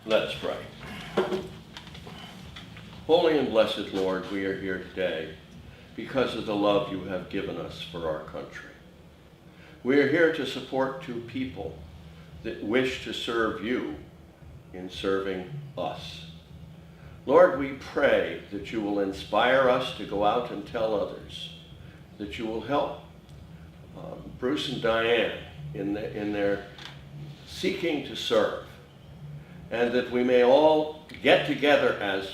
Let us pray. Holy and blessed Lord, we are here today because of the love you have given us for our country. We are here to support two people that wish to serve you in serving us. Lord, we pray that you will inspire us to go out and tell others, that you will help Bruce and Diane in their seeking to serve, and that we may all get together as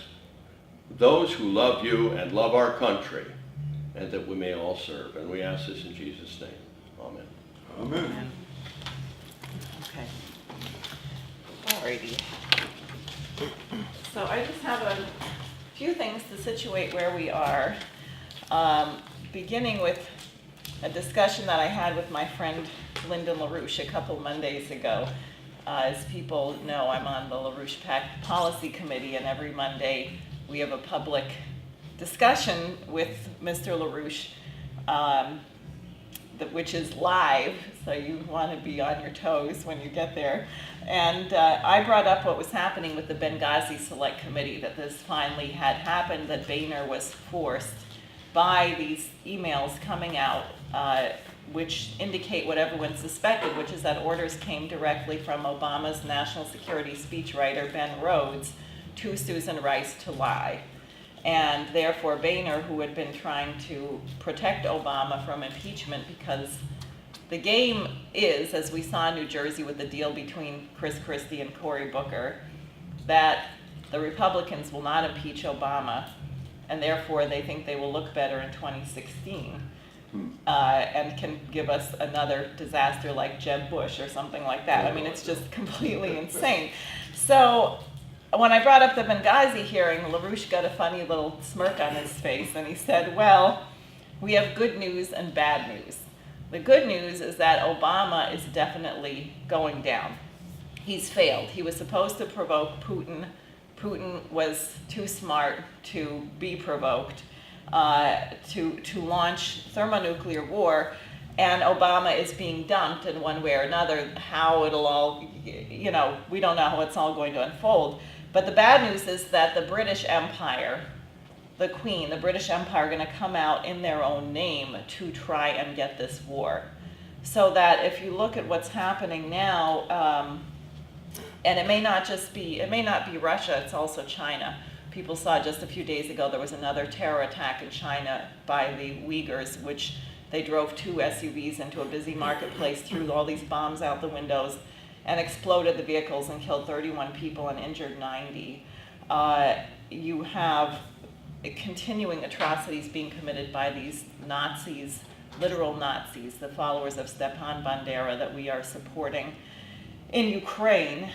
those who love you and love our country, and that we may all serve. And we ask this in Jesus' name. Amen. Amen. Okay. Alrighty. So I just have a few things to situate where we are, beginning with a discussion that I had with my friend Lyndon LaRouche a couple Mondays ago. As people know, I'm on the LaRouche PAC Policy Committee, and every Monday we have a public discussion with Mr. LaRouche, which is live, so you want to be on your toes when you get there. And I brought up what was happening with the Benghazi Select Committee, that this finally had happened, that Boehner was forced by these emails coming out, which indicate what everyone suspected, which is that orders came directly from Obama's national security speechwriter, Ben Rhodes, to Susan Rice to lie. And therefore, Boehner, who had been trying to protect Obama from impeachment, because the game is, as we saw in New Jersey with the deal between Chris Christie and Cory Booker, that the Republicans will not impeach Obama, and therefore they think they will look better in 2016. And can give us another disaster like Jeb Bush or something like that. I mean, it's just completely insane. So when I brought up the Benghazi hearing, LaRouche got a funny little smirk on his face, and he said, well, we have good news and bad news. The good news is that Obama is definitely going down. He's failed. He was supposed to provoke Putin. Putin was too smart to be provoked. To launch thermonuclear war, and Obama is being dumped in one way or another. How it'll all, we don't know how it's all going to unfold. But the bad news is that the British Empire, the Queen, the British Empire, are going to come out in their own name to try and get this war. So that if you look at what's happening now, and it may not be Russia, it's also China. People saw just a few days ago there was another terror attack in China by the Uyghurs, which they drove 2 SUVs into a busy marketplace, threw all these bombs out the windows, and exploded the vehicles and killed 31 people and injured 90. You have continuing atrocities being committed by these Nazis, literal Nazis, the followers of Stepan Bandera that we are supporting in Ukraine.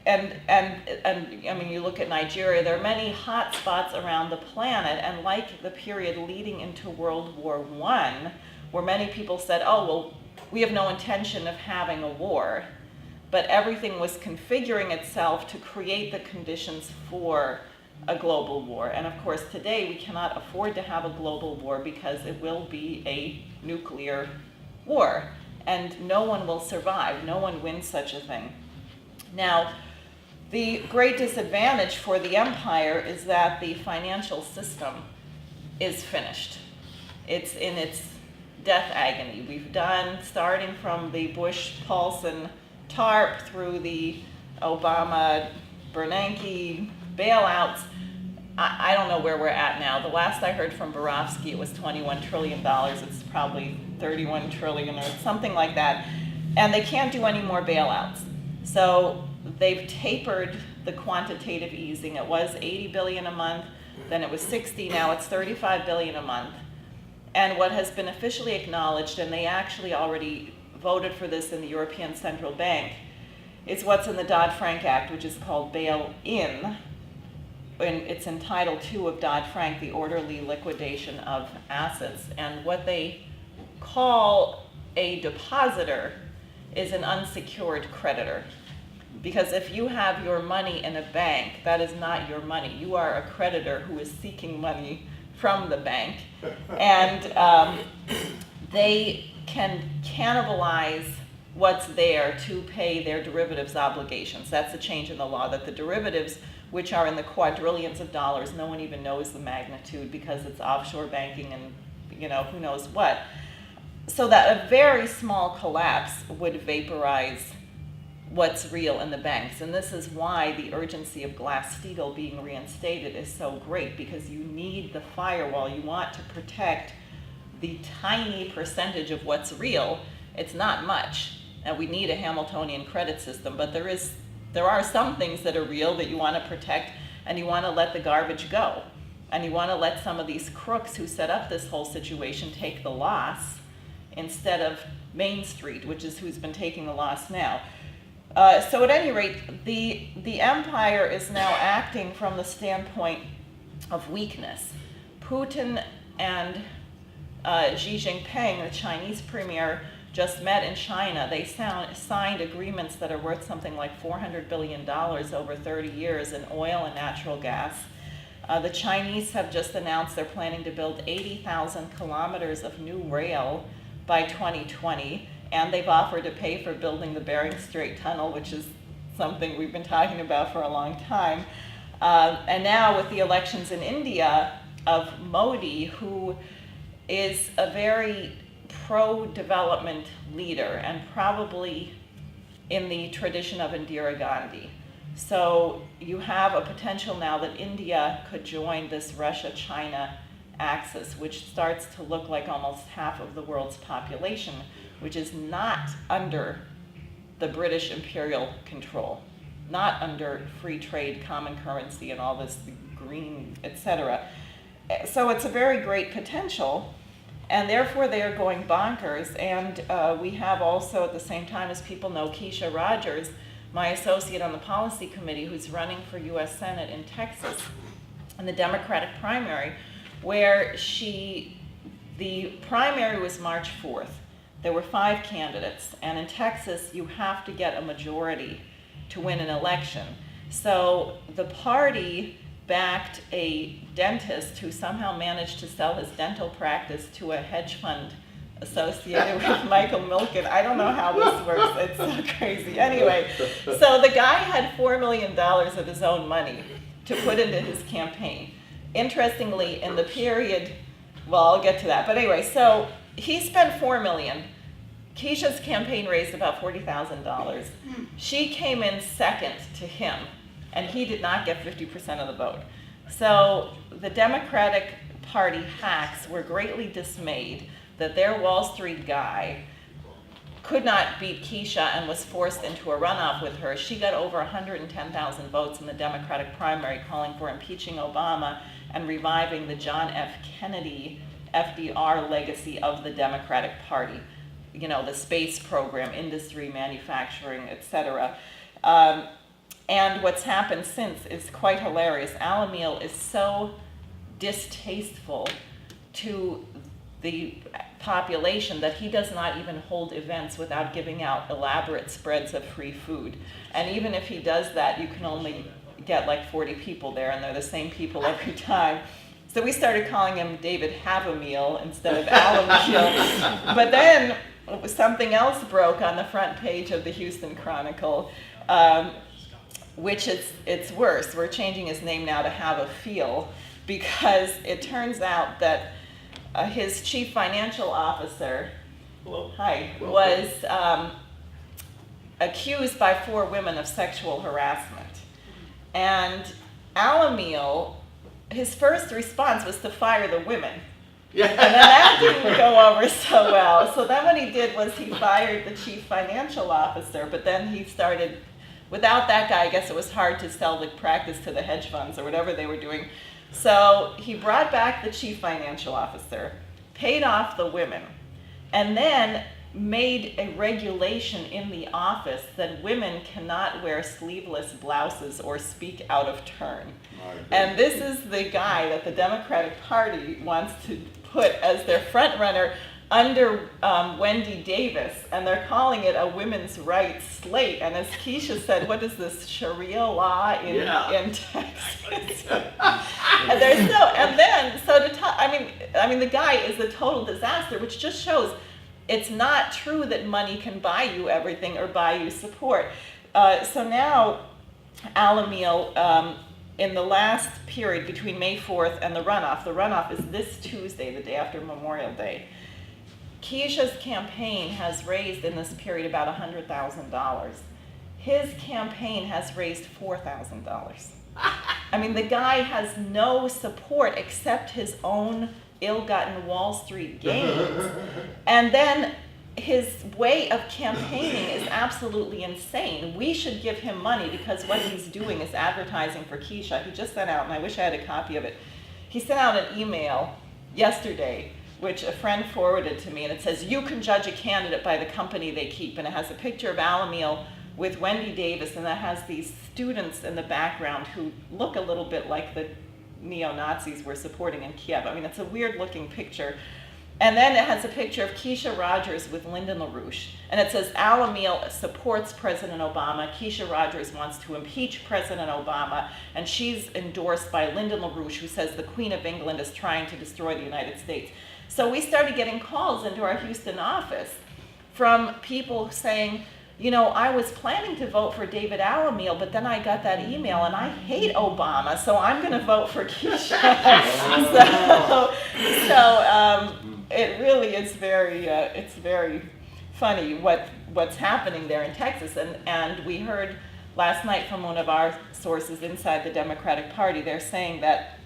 And I mean, you look at Nigeria, there are many hot spots around the planet, and like the period leading into World War I, where many people said, oh, well, we have no intention of having a war, but everything was configuring itself to create the conditions for a global war. And of course, today we cannot afford to have a global war because it will be a nuclear war, and no one will survive. No one wins such a thing. Now, the great disadvantage for the empire is that the financial system is finished. It's in its death agony. We've done, starting from the Bush-Paulson TARP through the Obama-Bernanke bailouts. I don't know where we're at now. The last I heard from Borofsky, it was $21 trillion. It's probably 31 trillion or something like that. And they can't do any more bailouts. So they've tapered the quantitative easing. It was 80 billion a month, then it was 60, now it's 35 billion a month. And what has been officially acknowledged, and they actually already voted for this in the European Central Bank, is what's in the Dodd-Frank Act, which is called bail-in. And it's in Title II of Dodd-Frank, the orderly liquidation of assets. And what they call a depositor is an unsecured creditor. Because if you have your money in a bank, that is not your money. You are a creditor who is seeking money from the bank. And they can cannibalize what's there to pay their derivatives obligations. That's a change in the law, that the derivatives, which are in the quadrillions of dollars, no one even knows the magnitude because it's offshore banking and who knows what. So that a very small collapse would vaporize what's real in the banks. And this is why the urgency of Glass-Steagall being reinstated is so great, because you need the firewall. You want to protect the tiny percentage of what's real. It's not much, and we need a Hamiltonian credit system, but there are some things that are real that you want to protect, and you want to let the garbage go. And you want to let some of these crooks who set up this whole situation take the loss instead of Main Street, which is who's been taking the loss now. So at any rate, the empire is now acting from the standpoint of weakness. Putin and Xi Jinping, the Chinese premier, just met in China. They signed agreements that are worth something like $400 billion over 30 years in oil and natural gas. The Chinese have just announced they're planning to build 80,000 kilometers of new rail by 2020, and they've offered to pay for building the Bering Strait Tunnel, which is something we've been talking about for a long time. And now with the elections in India of Modi, who is a very pro-development leader and probably in the tradition of Indira Gandhi. So you have a potential now that India could join this Russia-China axis, which starts to look like almost half of the world's population, which is not under the British imperial control, not under free trade, common currency, and all this green, etc. So it's a very great potential, and therefore they are going bonkers. And we have also, at the same time, as people know, Keisha Rogers, my associate on the policy committee, who's running for U.S. Senate in Texas in the Democratic primary, where the primary was March 4th. There were 5 candidates, and in Texas, you have to get a majority to win an election. So the party backed a dentist who somehow managed to sell his dental practice to a hedge fund associated with Michael Milken. I don't know how this works. It's so crazy. Anyway, so the guy had $4 million of his own money to put into his campaign. Interestingly, in the period, well, I'll get to that. But anyway, so he spent $4 million. Keisha's campaign raised about $40,000. She came in second to him, and he did not get 50% of the vote. So the Democratic Party hacks were greatly dismayed that their Wall Street guy could not beat Keisha and was forced into a runoff with her. She got over 110,000 votes in the Democratic primary, calling for impeaching Obama and reviving the John F. Kennedy, FDR legacy of the Democratic Party. The space program, industry, manufacturing, etc. And what's happened since is quite hilarious. Alamil is so distasteful to the population that he does not even hold events without giving out elaborate spreads of free food. And even if he does that, you can only get like 40 people there, and they're the same people every time. So we started calling him David Have-A-Meal instead of Alamil. But then something else broke on the front page of the Houston Chronicle, which it's worse. We're changing his name now to Have a Feel, because it turns out that his chief financial officer, was accused by 4 women of sexual harassment. And Alamil, his first response was to fire the women. Yeah. And then that didn't go over so well. So then what he did was he fired the chief financial officer, but then he started, without that guy, I guess it was hard to sell the practice to the hedge funds or whatever they were doing. So he brought back the chief financial officer, paid off the women, and then made a regulation in the office that women cannot wear sleeveless blouses or speak out of turn. And this is the guy that the Democratic Party wants to put as their front runner under Wendy Davis, and they're calling it a women's rights slate. And as Keisha said, what is this, Sharia law in Texas? And there's I mean, the guy is a total disaster, which just shows it's not true that money can buy you everything or buy you support. So now, Alamil, in the last period between May 4th and the runoff is this Tuesday, the day after Memorial Day. Keisha's campaign has raised in this period about $100,000. His campaign has raised $4,000. I mean, the guy has no support except his own ill-gotten Wall Street gains. And then his way of campaigning is absolutely insane. We should give him money because what he's doing is advertising for Keisha. He just sent out, and I wish I had a copy of it, he sent out an email yesterday, which a friend forwarded to me, and it says, "You can judge a candidate by the company they keep." And it has a picture of Alamil with Wendy Davis, and that has these students in the background who look a little bit like the neo-Nazis we're supporting in Kiev. I mean, it's a weird-looking picture. And then it has a picture of Keisha Rogers with Lyndon LaRouche. And it says, Alamil supports President Obama. Keisha Rogers wants to impeach President Obama. And she's endorsed by Lyndon LaRouche, who says the Queen of England is trying to destroy the United States. So we started getting calls into our Houston office from people saying, you know, I was planning to vote for David Alamil, but then I got that email and I hate Obama, so I'm going to vote for Keisha. so it really is it's very funny what's happening there in Texas. And we heard last night from one of our sources inside the Democratic Party, they're saying that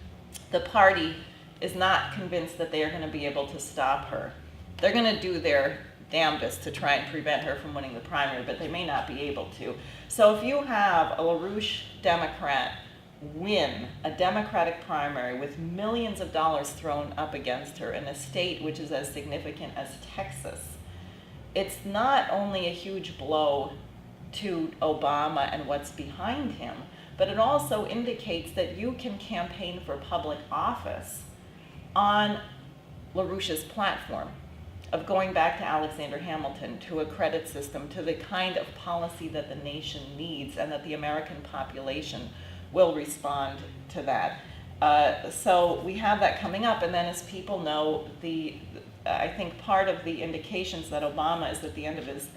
the party is not convinced that they are going to be able to stop her. They're going to do their damnedest to try and prevent her from winning the primary, but they may not be able to. So if you have a LaRouche Democrat win a Democratic primary with millions of dollars thrown up against her in a state which is as significant as Texas, it's not only a huge blow to Obama and what's behind him, but it also indicates that you can campaign for public office on LaRouche's platform of going back to Alexander Hamilton, to a credit system, to the kind of policy that the nation needs and that the American population will respond to that. So we have that coming up, and then as people know, I think part of the indications that Obama is at the end of his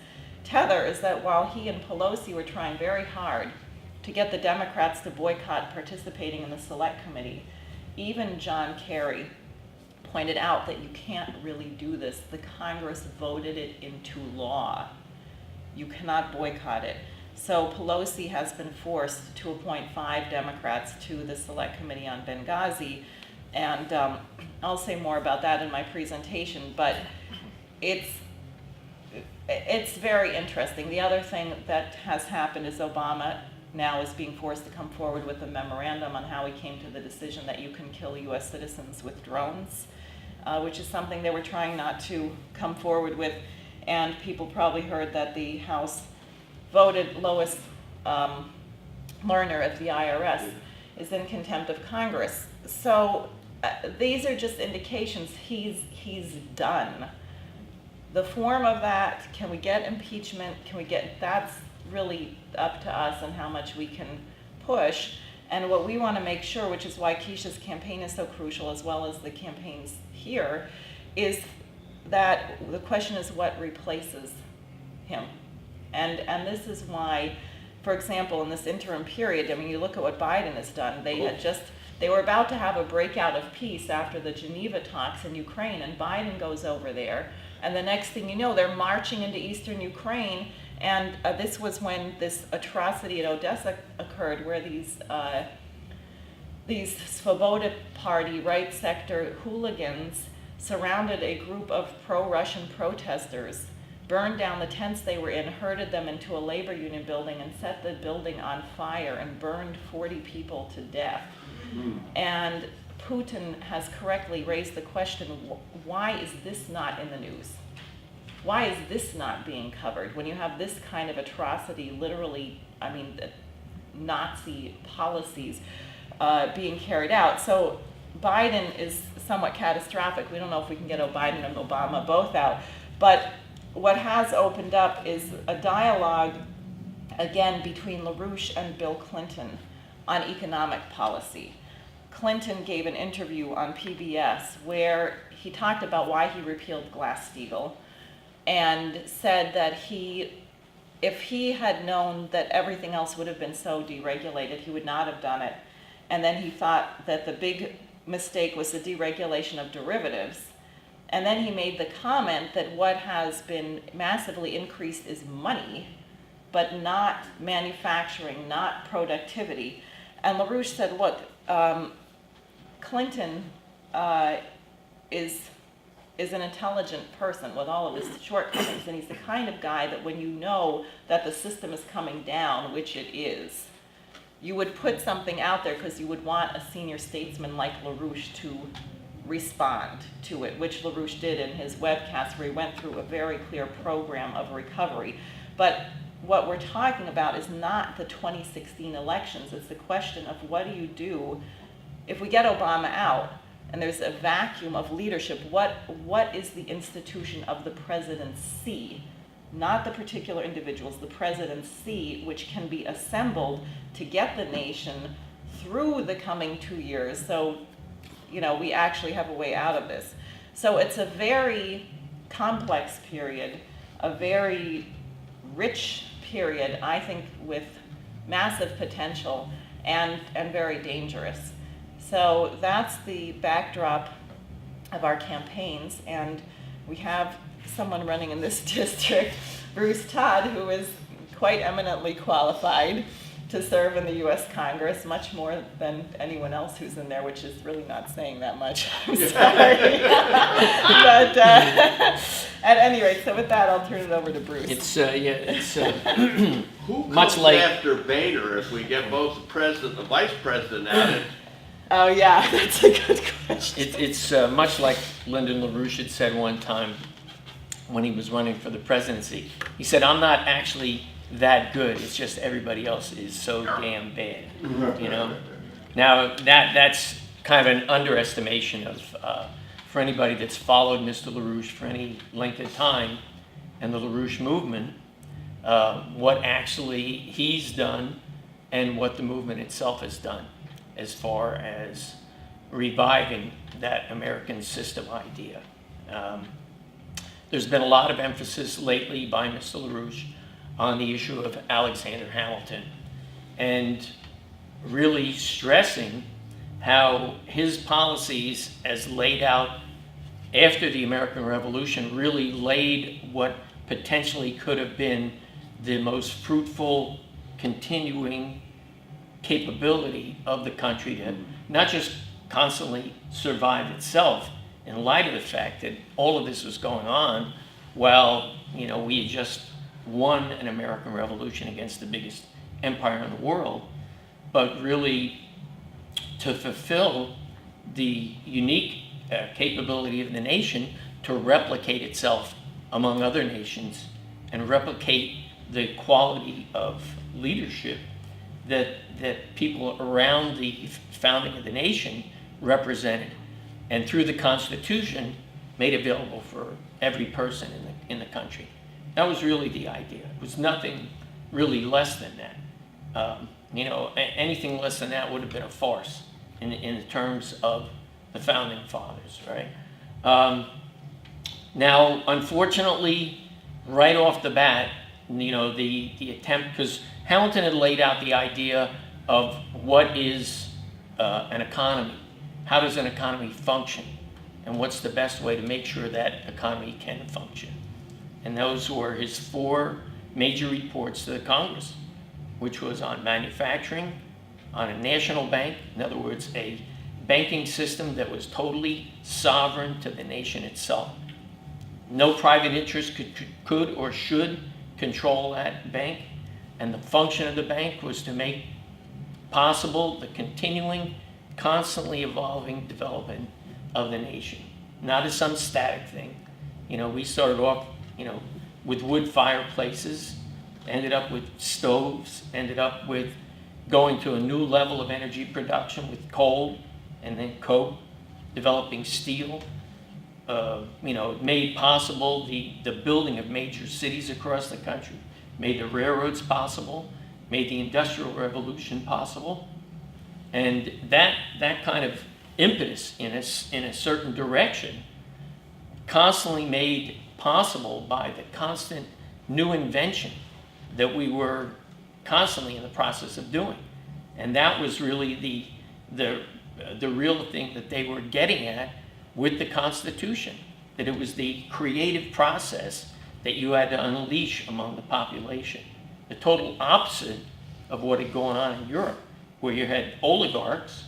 tether is that while he and Pelosi were trying very hard to get the Democrats to boycott participating in the Select Committee, even John Kerry pointed out that you can't really do this. The Congress voted it into law. You cannot boycott it. So Pelosi has been forced to appoint 5 Democrats to the Select Committee on Benghazi, and I'll say more about that in my presentation, but it's very interesting. The other thing that has happened is Obama now is being forced to come forward with a memorandum on how he came to the decision that you can kill U.S. citizens with drones, which is something they were trying not to come forward with. And people probably heard that the House voted Lois Lerner at the IRS is in contempt of Congress. So these are just indications he's done. The form of that, can we get impeachment? That's really up to us and how much we can push. And what we want to make sure, which is why Keisha's campaign is so crucial, as well as the campaigns here, is that the question is what replaces him. And this is why, for example, in this interim period, I mean, you look at what Biden has done. They were about to have a breakout of peace after the Geneva talks in Ukraine, and Biden goes over there, and the next thing you know, they're marching into eastern Ukraine. And this was when this atrocity at Odessa occurred, where these Svoboda Party right sector hooligans surrounded a group of pro-Russian protesters, burned down the tents they were in, herded them into a labor union building, and set the building on fire and burned 40 people to death. And Putin has correctly raised the question, why is this not in the news? Why is this not being covered when you have this kind of atrocity, literally, I mean, Nazi policies being carried out? So Biden is somewhat catastrophic. We don't know if we can get Biden and Obama both out. But what has opened up is a dialogue, again, between LaRouche and Bill Clinton on economic policy. Clinton gave an interview on PBS where he talked about why he repealed Glass-Steagall. and said that if he had known that everything else would have been so deregulated, he would not have done it. And then he thought that the big mistake was the deregulation of derivatives. And then he made the comment that what has been massively increased is money, but not manufacturing, not productivity. And LaRouche said, look, Clinton is an intelligent person with all of his shortcomings, and he's the kind of guy that when you know that the system is coming down, which it is, you would put something out there because you would want a senior statesman like LaRouche to respond to it, which LaRouche did in his webcast, where he went through a very clear program of recovery. But what we're talking about is not the 2016 elections. It's the question of what do you do if we get Obama out and there's a vacuum of leadership. What is the institution of the presidency? Not the particular individuals, the presidency, which can be assembled to get the nation through the coming 2 years. So, we actually have a way out of this. So it's a very complex period, a very rich period, I think, with massive potential and very dangerous. So that's the backdrop of our campaigns, and we have someone running in this district, Bruce Todd, who is quite eminently qualified to serve in the U.S. Congress, much more than anyone else who's in there, which is really not saying that much. I'm sorry. But at any rate, so with that, I'll turn it over to Bruce. It's Who much comes like after Boehner if we get both the president and the vice president at it? Oh yeah, that's a good question. it's much like Lyndon LaRouche had said one time when he was running for the presidency. He said, "I'm not actually that good. It's just everybody else is so damn bad." Now that's kind of an underestimation of for anybody that's followed Mr. LaRouche for any length of time and the LaRouche movement, what actually he's done and what the movement itself has done as far as reviving that American system idea. There's been a lot of emphasis lately by Mr. LaRouche on the issue of Alexander Hamilton, and really stressing how his policies as laid out after the American Revolution really laid what potentially could have been the most fruitful continuing capability of the country to not just constantly survive itself in light of the fact that all of this was going on while we had just won an American Revolution against the biggest empire in the world, but really to fulfill the unique capability of the nation to replicate itself among other nations and replicate the quality of leadership that people around the founding of the nation represented, and through the Constitution made available for every person in the country. That was really the idea. It was nothing really less than that. Anything less than that would have been a farce in terms of the founding fathers, right? Now, unfortunately, right off the bat, the attempt, because Hamilton had laid out the idea of what is an economy, how does an economy function, and what's the best way to make sure that economy can function. And those were his 4 major reports to the Congress, which was on manufacturing, on a national bank, in other words, a banking system that was totally sovereign to the nation itself. No private interest could or should control that bank, and the function of the bank was to make possible the continuing, constantly evolving development of the nation, not as some static thing. We started off, with wood fireplaces, ended up with stoves, ended up with going to a new level of energy production with coal and then coke, developing steel. Made possible the building of major cities across the country, made the railroads possible, made the Industrial Revolution possible. And that kind of impetus in a certain direction constantly made possible by the constant new invention that we were constantly in the process of doing. And that was really the real thing that they were getting at with the Constitution, that it was the creative process that you had to unleash among the population. The total opposite of what had gone on in Europe, where you had oligarchs,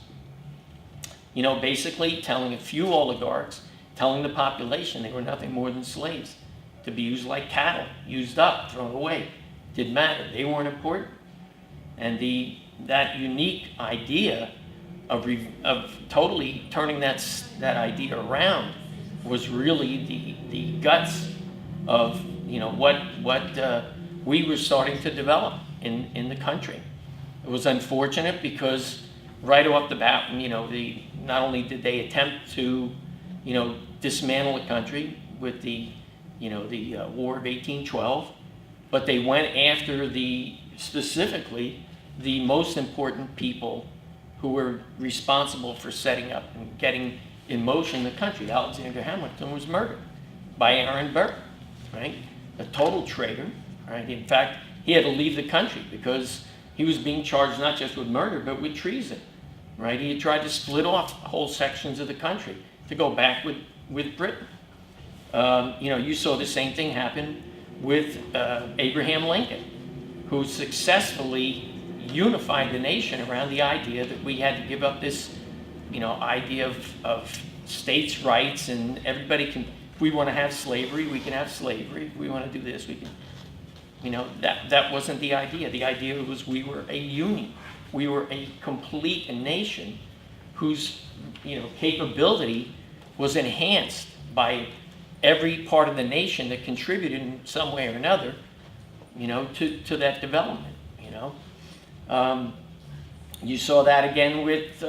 basically telling a few oligarchs, telling the population they were nothing more than slaves, to be used like cattle, used up, thrown away. Didn't matter. They weren't important. And that unique idea of totally turning that idea around was really the guts of what we were starting to develop in the country. It was unfortunate because right off the bat, not only did they attempt to dismantle the country with the War of 1812, but they went after specifically the most important people who were responsible for setting up and getting in motion the country. Alexander Hamilton was murdered by Aaron Burr, right? A total traitor, right? In fact, he had to leave the country because he was being charged not just with murder, but with treason, right? He had tried to split off whole sections of the country to go back with Britain. You saw the same thing happen with Abraham Lincoln, who successfully unified the nation around the idea that we had to give up this, idea of states' rights, and everybody can, if we want to have slavery, we can have slavery. If we want to do this, we can. That wasn't the idea. The idea was we were a union. We were a complete nation whose, capability was enhanced by every part of the nation that contributed in some way or another, to that development, You saw that again with,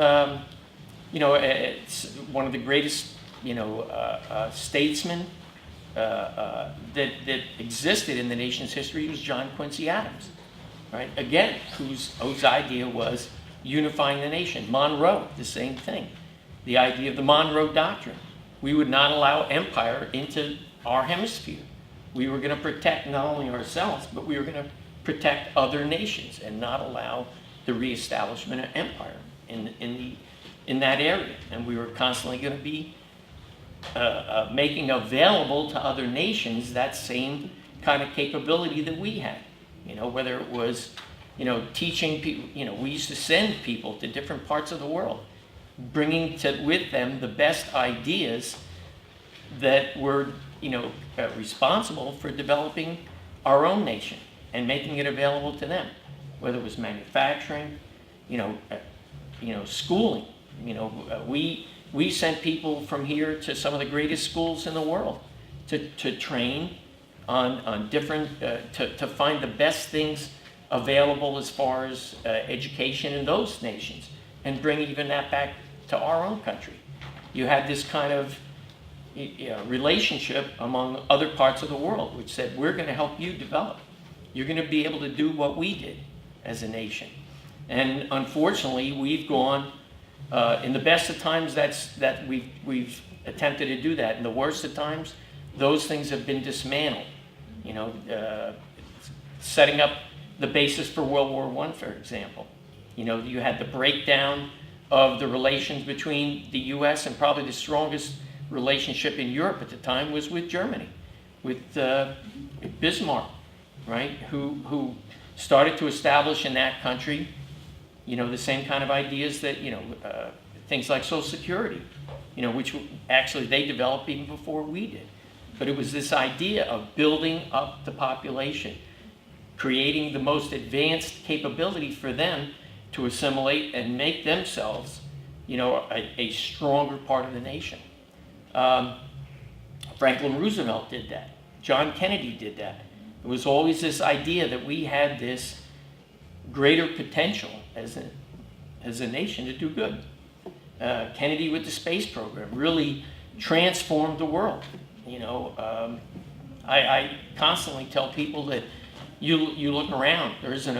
it's one of the greatest, statesmen that existed in the nation's history was John Quincy Adams, right? Again, whose idea was unifying the nation. Monroe, the same thing. The idea of the Monroe Doctrine. We would not allow empire into our hemisphere. We were going to protect not only ourselves, but we were going to protect other nations and not allow the reestablishment of empire in that area. And we were constantly going to be making available to other nations that same kind of capability that we had. Whether it was, teaching people, we used to send people to different parts of the world, bringing with them the best ideas that were, responsible for developing our own nation and making it available to them, whether it was manufacturing, schooling. We sent people from here to some of the greatest schools in the world to train on different, to find the best things available as far as education in those nations, and bring even that back to our own country. You had this kind of relationship among other parts of the world, which said, we're going to help you develop. You're going to be able to do what we did as a nation. And unfortunately, we've gone, in the best of times, that we've attempted to do that. In the worst of times, those things have been dismantled. Setting up the basis for World War I, for example. You had the breakdown of the relations between the U.S. and probably the strongest relationship in Europe at the time was with Germany, with Bismarck, right? Who started to establish in that country, the same kind of ideas that, things like Social Security, which actually they developed even before we did. But it was this idea of building up the population, creating the most advanced capability for them to assimilate and make themselves, a stronger part of the nation. Franklin Roosevelt did that. John Kennedy did that. It was always this idea that we had this greater potential as a nation to do good. Kennedy with the space program really transformed the world. I constantly tell people that you look around, there isn't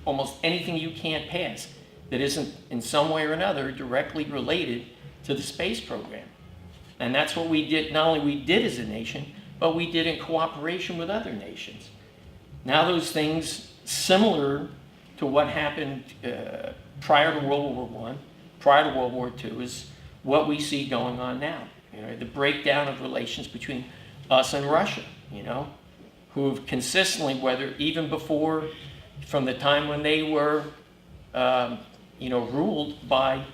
almost anything you can't pass that isn't in some way or another directly related to the space program. And that's what we did, not only we did as a nation, but we did in cooperation with other nations. Now those things, similar to what happened prior to World War I, prior to World War II, is what we see going on now. You know, the breakdown of relations between us and Russia, you know, who have consistently, whether even before, from the time when they were, you know, ruled by,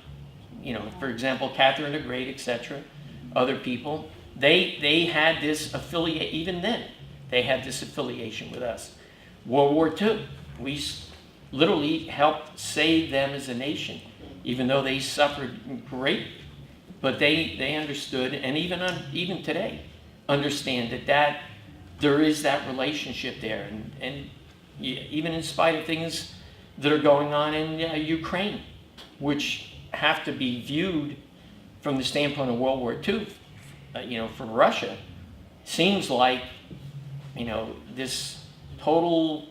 you know, for example, Catherine the Great, etc., other people, they had this affiliate, even then, they had this affiliation with us. World War II, we literally helped save them as a nation, even though they suffered greatly. But they understood, and even today, understand that there is that relationship there, and even in spite of things that are going on in Ukraine, which have to be viewed from the standpoint of World War II, you know, for Russia, seems like, you know, this total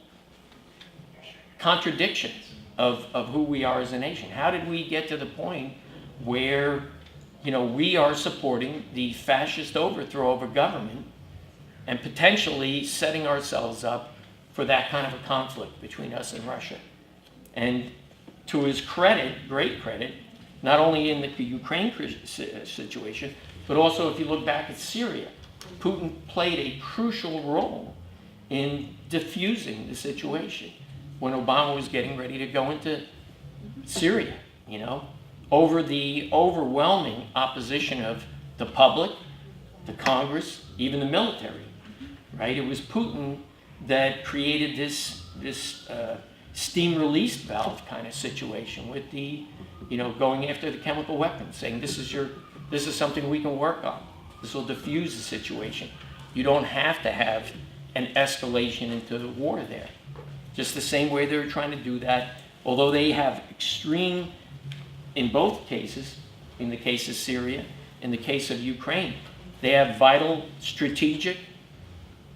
contradiction of who we are as a nation. How did we get to the point where, you know, we are supporting the fascist overthrow of a government and potentially setting ourselves up for that kind of a conflict between us and Russia? And to his credit, great credit, not only in the Ukraine situation, but also if you look back at Syria, Putin played a crucial role in diffusing the situation when Obama was getting ready to go into Syria, you know, over the overwhelming opposition of the public, the Congress, even the military, right? It was Putin that created this steam release valve kind of situation with the, you know, going after the chemical weapons, saying this is something we can work on. This will diffuse the situation. You don't have to have an escalation into the war there. Just the same way they're trying to do that, although they have extreme, in both cases, in the case of Syria, in the case of Ukraine, they have vital strategic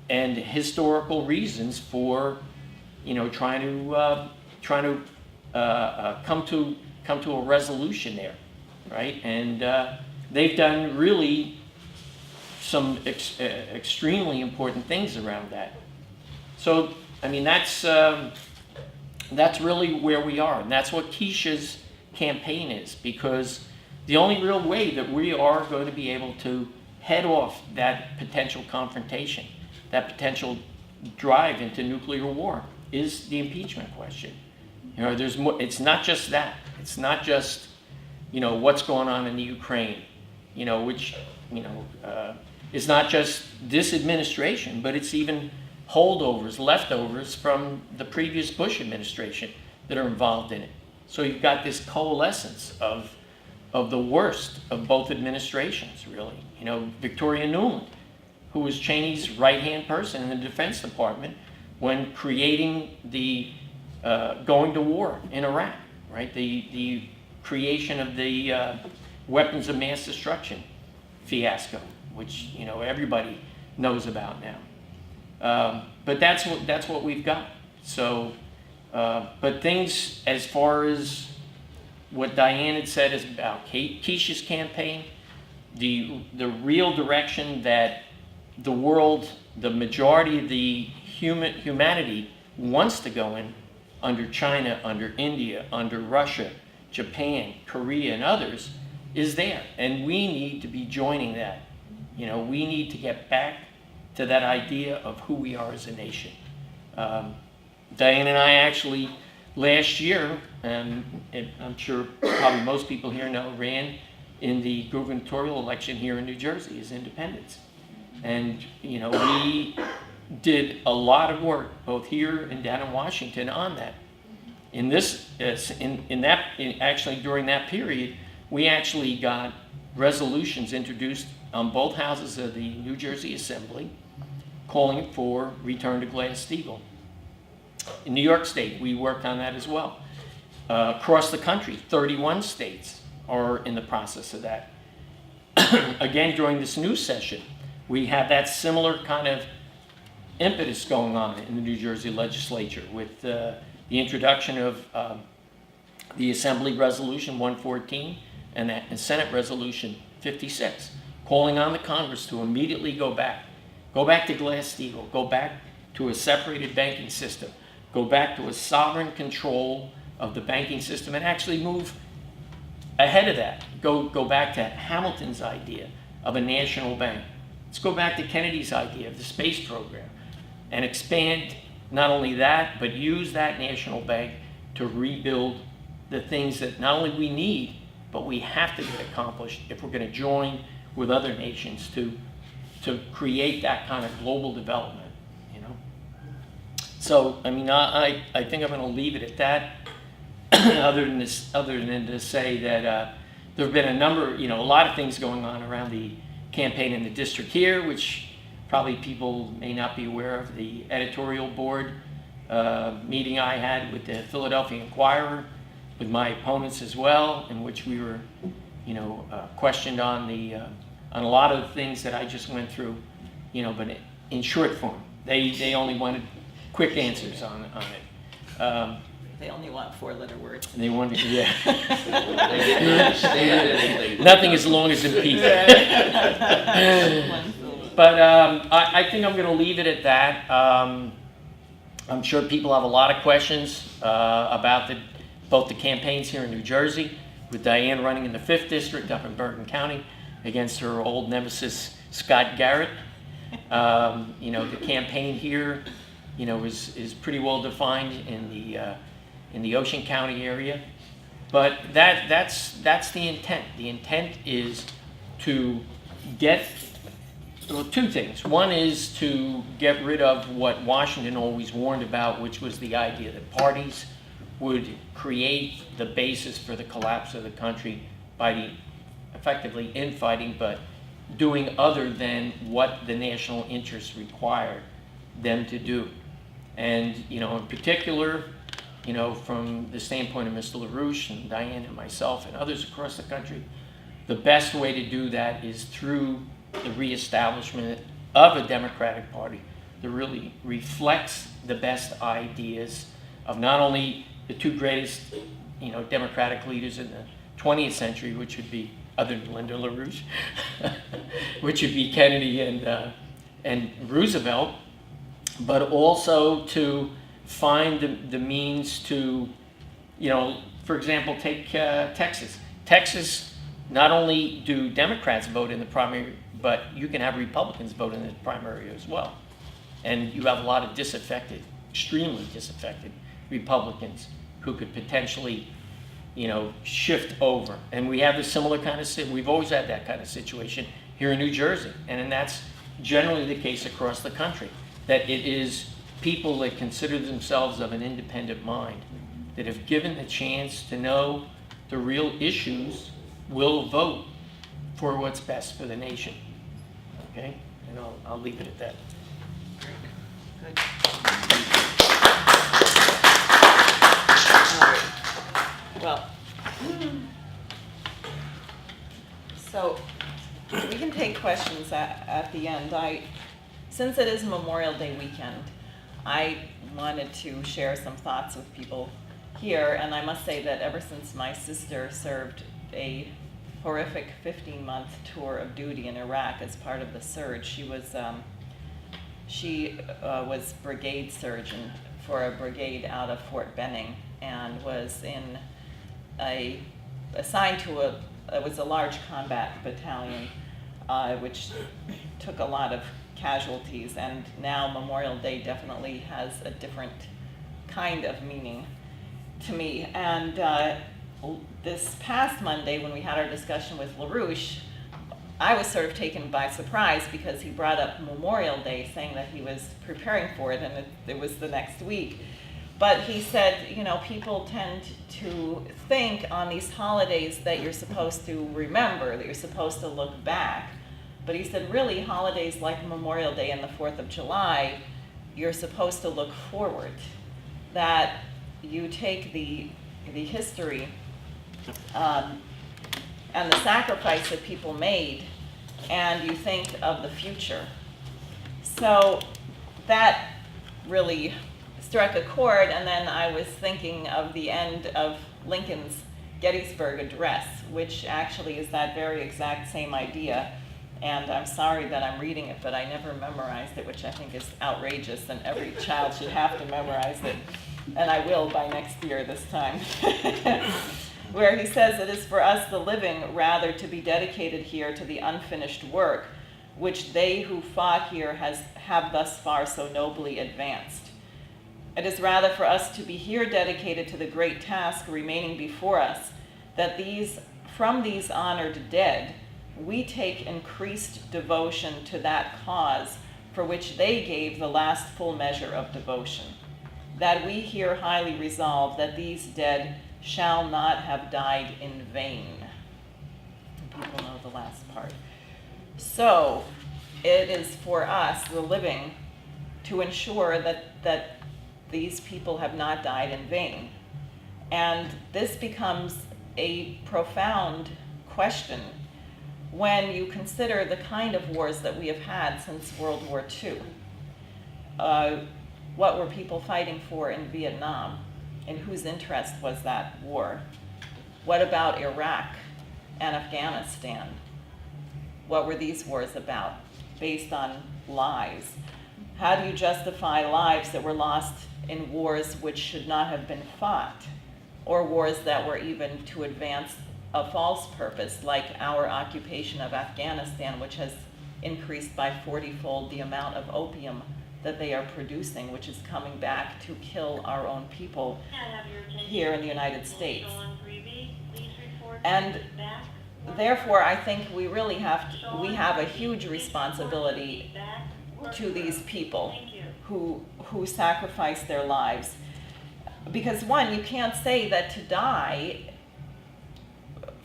and historical reasons for, you know, trying to come to a resolution there, right? And they've done really some extremely important things around that. So, I mean, that's really where we are, and that's what Keisha's campaign is, because the only real way that we are going to be able to head off that potential confrontation, that potential drive into nuclear war, is the impeachment question. You know, there's more. It's not just that. It's not just, you know, what's going on in the Ukraine, you know, which, you know, is not just this administration, but it's even holdovers, leftovers from the previous Bush administration that are involved in it. So you've got this coalescence of the worst of both administrations, really. You know, Victoria Nuland, who was Cheney's right-hand person in the Defense Department when creating the going to war in Iraq, right? The creation of the weapons of mass destruction fiasco, which, you know, everybody knows about now. But that's what we've got. So, but things as far as what Diane had said is about Keisha's campaign, the real direction that the world, the majority of the humanity wants to go in, under China, under India, under Russia, Japan, Korea, and others, is there. And we need to be joining that. You know, we need to get back to that idea of who we are as a nation. Diane and I actually, last year, and I'm sure probably most people here know, ran in the gubernatorial election here in New Jersey as independents. And, you know, we did a lot of work, both here and down in Washington, on that. Actually during that period, we actually got resolutions introduced on both houses of the New Jersey Assembly calling for return to Glass-Steagall. In New York State, we worked on that as well. Across the country, 31 states are in the process of that. Again, during this new session, we have that similar kind of impetus going on in the New Jersey legislature with the introduction of the Assembly Resolution 114 and the Senate Resolution 56, calling on the Congress to immediately go back to Glass-Steagall, go back to a separated banking system, go back to a sovereign control of the banking system, and actually move ahead of that. Go back to Hamilton's idea of a national bank. Let's go back to Kennedy's idea of the space program and expand not only that, but use that national bank to rebuild the things that not only we need, but we have to get accomplished if we're going to join with other nations to create that kind of global development, you know. So, I mean, I think I'm going to leave it at that. other than to say that there have been a lot of things going on around the campaign in the district here, which probably people may not be aware of. The editorial board meeting I had with the Philadelphia Inquirer, with my opponents as well, in which we were, questioned on a lot of the things that I just went through, but in short form. They only wanted quick answers on it. They only want 4-letter words. They wanted, yeah. They didn't understand anything. Nothing as long as impeachment. But I think I'm going to leave it at that. I'm sure people have a lot of questions about both the campaigns here in New Jersey, with Diane running in the 5th District up in Bergen County against her old nemesis, Scott Garrett. The campaign here, is pretty well defined in the Ocean County area. But that's the intent. The intent is to get two things. One is to get rid of what Washington always warned about, which was the idea that parties would create the basis for the collapse of the country by effectively infighting, but doing other than what the national interests required them to do. And, in particular, from the standpoint of Mr. LaRouche and Diane and myself and others across the country, the best way to do that is through the reestablishment of a Democratic Party that really reflects the best ideas of not only the two greatest, Democratic leaders in the 20th century, which would be, other than Lyndon LaRouche, which would be Kennedy and Roosevelt, but also to find the means to, for example, take Texas. Texas, not only do Democrats vote in the primary, but you can have Republicans vote in the primary as well. And you have a lot of disaffected, extremely disaffected Republicans who could potentially, shift over. And we have a similar kind of, we've always had that kind of situation here in New Jersey. And that's generally the case across the country, that it is people that consider themselves of an independent mind, that if given the chance to know the real issues, will vote for what's best for the nation. Okay? And I'll leave it at that. Good. All right. Well, so we can take questions at the end. Since it is Memorial Day weekend, I wanted to share some thoughts with people here, and I must say that ever since my sister served a horrific 15-month tour of duty in Iraq as part of the surge, she was brigade surgeon for a brigade out of Fort Benning, and was assigned to it was a large combat battalion, which took a lot of casualties, and now Memorial Day definitely has a different kind of meaning to me. And this past Monday, when we had our discussion with LaRouche, I was sort of taken by surprise because he brought up Memorial Day, saying that he was preparing for it, and it was the next week. But he said, people tend to think on these holidays that you're supposed to remember, that you're supposed to look back. But he said, really, holidays like Memorial Day and the 4th of July, you're supposed to look forward. That you take the history and the sacrifice that people made, and you think of the future. So that really struck a chord, and then I was thinking of the end of Lincoln's Gettysburg Address, which actually is that very exact same idea, And I'm sorry that I'm reading it, but I never memorized it, which I think is outrageous, and every child should have to memorize it. And I will by next year this time. Where he says, "It is for us the living rather to be dedicated here to the unfinished work, which they who fought here have thus far so nobly advanced. It is rather for us to be here dedicated to the great task remaining before us, that from these honored dead, we take increased devotion to that cause for which they gave the last full measure of devotion, that we here highly resolve that these dead shall not have died in vain." And people know the last part. So it is for us, the living, to ensure that these people have not died in vain. And this becomes a profound question when you consider the kind of wars that we have had since World War II. What were people fighting for in Vietnam? In whose interest was that war? What about Iraq and Afghanistan? What were these wars about? Based on lies. How do you justify lives that were lost in wars which should not have been fought, or wars that were even to advance a false purpose, like our occupation of Afghanistan, which has increased by 40-fold the amount of opium that they are producing, which is coming back to kill our own people here in the United States. And therefore, I think we really have a huge responsibility to these people who sacrifice their lives. Because one, you can't say that to die